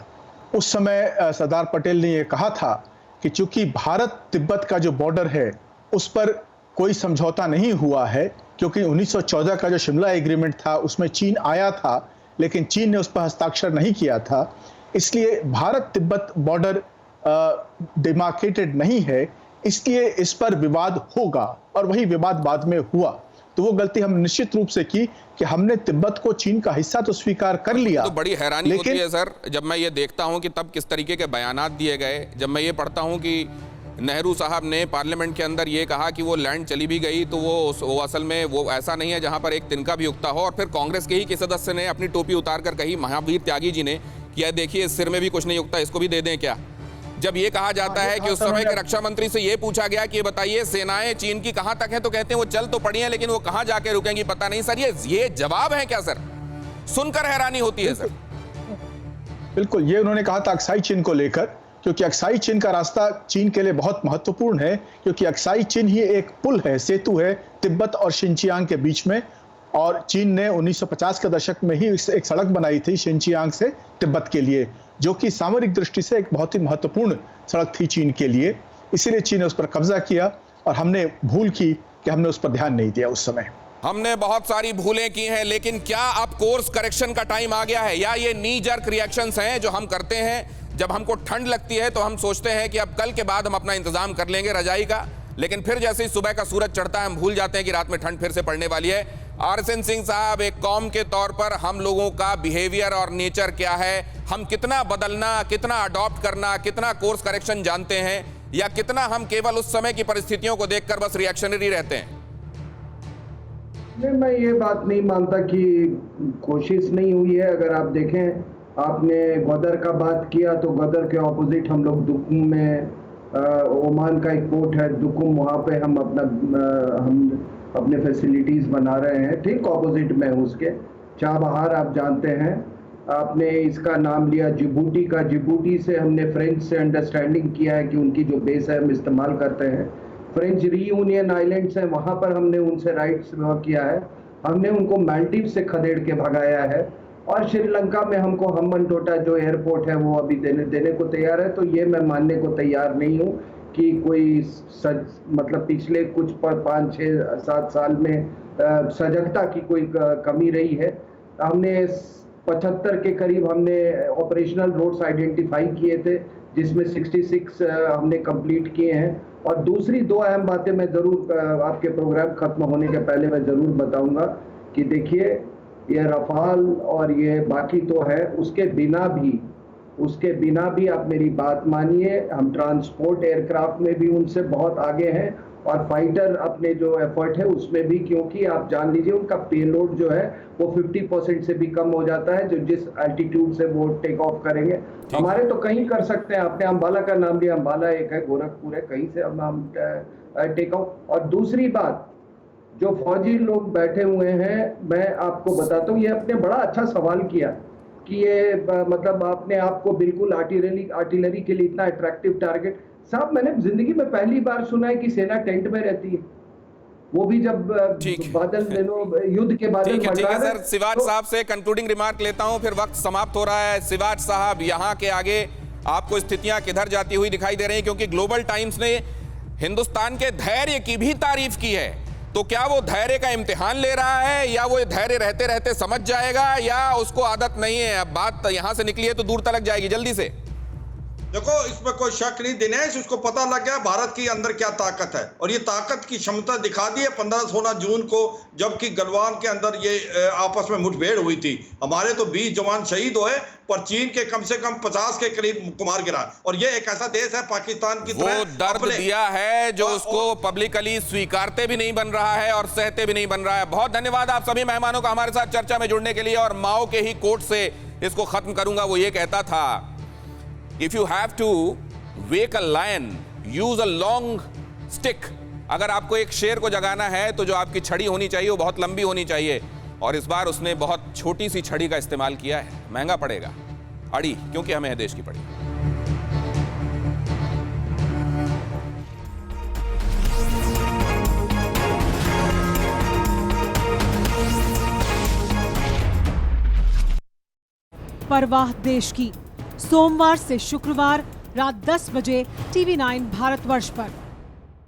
उस समय सरदार पटेल ने यह कहा था कि चूंकि भारत तिब्बत का जो बॉर्डर है उस पर कोई समझौता नहीं हुआ है, क्योंकि 1914 का जो शिमला एग्रीमेंट था उसमें चीन आया था लेकिन चीन ने उस पर हस्ताक्षर नहीं किया था, इसलिए भारत तिब्बत बॉर्डर डिमार्केटेड नहीं है, इसलिए इस पर विवाद होगा। और वही विवाद बाद में हुआ। तो वो गलती हम निश्चित रूप से की कि हमने तिब्बत को चीन का हिस्सा तो स्वीकार कर लिया। तो बड़ी हैरानी होती है सर जब मैं ये देखता हूं कि तब किस तरीके के बयानात दिए गए। जब मैं ये पढ़ता हूं कि नेहरू साहब ने पार्लियामेंट के अंदर ये कहा कि वो लैंड चली भी गई तो वो असल में वो ऐसा नहीं है जहां पर एक तिनका भी उगता हो, और फिर कांग्रेस के ही किसी सदस्य ने अपनी टोपी उतार कर कही, महावीर त्यागी जी ने, कि देखिए इस सिर में भी कुछ नहीं उगता, इसको भी दे दें क्या। जब ये कहा जाता है कि उस समय के रक्षा मंत्री से ये पूछा गया कि ये बताइए सेनाएं चीन की कहां तक हैं, तो कहते हैं वो चल तो पड़ी हैं लेकिन वो कहां जाके रुकेंगी पता नहीं। सर ये जवाब है क्या सर? सुनकर हैरानी होती है सर। बिल्कुल, ये उन्होंने कहा था अक्साई चीन को लेकर, क्योंकि अक्साई चीन का रास्ता चीन के लिए बहुत महत्वपूर्ण है, क्योंकि अक्साई चीन ही एक पुल है, सेतु है तिब्बत और शिनचियांग के बीच में। और चीन ने 1950 के दशक में ही एक सड़क बनाई थी शिनचियांग से तिब्बत के लिए, जो कि सामरिक दृष्टि से एक बहुत ही महत्वपूर्ण सड़क थी चीन के लिए। इसीलिए चीन ने उस पर कब्जा किया और हमने भूल की कि हमने उस पर ध्यान नहीं दिया उस समय। हमने बहुत सारी भूलें की हैं, लेकिन क्या अब कोर्स करेक्शन का टाइम आ गया है, या ये नी जर्क रिएक्शंस हैं जो हम करते हैं? जब हमको ठंड लगती है तो हम सोचते हैं कि अब कल के बाद हम अपना इंतजाम कर लेंगे रजाई का, लेकिन फिर जैसे ही सुबह का सूरज चढ़ता है हम भूल जाते हैं कि रात में ठंड फिर से पड़ने वाली है। आरएसएन सिंह साहब, एक कौम के तौर पर हम लोगों का बिहेवियर और नेचर क्या है? हम कितना बदलना, कितना अडॉप्ट करना, कितना कोर्स करेक्शन जानते हैं, या कितना हम केवल उस समय की परिस्थितियों को देखकर बस रिएक्शनरी रहते हैं? नहीं, मैं ये बात नहीं मानता कि कोशिश नहीं हुई है। अगर आप देखें, आपने गदर का बात किया तो गदर के ऑपोजिट हम लोग दुकुम में, ओमान का एक पोर्ट है दुकुम, वहाँ पे हम अपने फैसिलिटीज़ बना रहे हैं, ठीक ऑपोजिट में उसके। चाबहार आप जानते हैं, आपने इसका नाम लिया जिबूटी का, जिबूटी से हमने फ्रेंच से अंडरस्टैंडिंग किया है कि उनकी जो बेस है हम इस्तेमाल करते हैं। फ्रेंच रीयूनियन आइलैंड्स हैं, वहाँ पर हमने उनसे राइट्स किया है, हमने उनको मालदीव से खदेड़ के भगाया है। और श्रीलंका में हमको हम्बनटोटा जो एयरपोर्ट है वो अभी देने को तैयार है। तो ये मैं मानने को तैयार नहीं हूँ कि कोई मतलब पिछले कुछ 5, 6, 7 साल में सजगता की कोई कमी रही है। हमने 75 के करीब हमने ऑपरेशनल रोड्स आइडेंटिफाई किए थे, जिसमें 66 हमने कंप्लीट किए हैं। और दूसरी 2 अहम बातें मैं ज़रूर आपके प्रोग्राम खत्म होने के पहले मैं ज़रूर बताऊंगा कि देखिए, ये रफाल और ये बाकी तो है, उसके बिना भी उसके बिना भी आप मेरी बात मानिए, हम ट्रांसपोर्ट एयरक्राफ्ट में भी उनसे बहुत आगे हैं और फाइटर अपने जो एफर्ट है उसमें भी, क्योंकि आप जान लीजिए उनका पेलोड जो है वो 50% से भी कम हो जाता है जो जिस एल्टीट्यूड से वो टेक ऑफ करेंगे। हमारे तो कहीं कर सकते हैं, आपने अंबाला का नाम लिया, अंबाला एक है, गोरखपुर है, कहीं से हम टेक ऑफ। और दूसरी बात, जो फौजी लोग बैठे हुए हैं, मैं आपको बताता हूँ, ये आपने बड़ा अच्छा सवाल किया कि ये मतलब आपने आपको बिल्कुल आर्टिलरी के लिए इतना अट्रैक्टिव टारगेट। साहब मैंने जिंदगी में पहली बार सुना है कि सेना टेंट में रहती है, वो भी जब बादल युद्ध के बादल ठीक है मंडरा सर, सिवाज साहब से कंक्लूडिंग रिमार्क लेता हूं, फिर वक्त समाप्त हो रहा है। सिवाज साहब, यहां के आगे आपको स्थितियां किधर जाती हुई दिखाई दे रही हैं? क्योंकि ग्लोबल टाइम्स ने हिंदुस्तान के धैर्य की भी तारीफ की है, तो क्या वो धैर्य का इम्तिहान ले रहा है, या वो धैर्य रहते रहते समझ जाएगा, या उसको आदत नहीं है? अब बात यहां से निकली है तो दूर तक जाएगी। जल्दी से देखो, इसमें कोई शक नहीं दिनेश, उसको पता लग गया भारत के अंदर क्या ताकत है, और ये ताकत की क्षमता दिखा दी है 15-16 जून को, जबकि गलवान के अंदर ये आपस में मुठभेड़ हुई थी। हमारे तो 20 जवान शहीद हुए, पर चीन के कम से कम 50 के करीब मार गिरा। और ये एक ऐसा देश है पाकिस्तान की तरह, वो दर्द दिया है जो उसको पब्लिकली स्वीकारते भी नहीं बन रहा है और सहते भी नहीं बन रहा है। बहुत धन्यवाद आप सभी मेहमानों का हमारे साथ चर्चा में जुड़ने के लिए। और माओ के ही कोट से इसको खत्म करूंगा। वो ये कहता था, If you have to wake a lion, use a long stick. अगर आपको एक शेर को जगाना है तो जो आपकी छड़ी होनी चाहिए वो बहुत लंबी होनी चाहिए, और इस बार उसने बहुत छोटी सी छड़ी का इस्तेमाल किया है। महंगा पड़ेगा अड़ी, क्योंकि हमें है देश की पड़ी। परवाह देश की, सोमवार से शुक्रवार रात 10 बजे TV9 भारतवर्ष पर।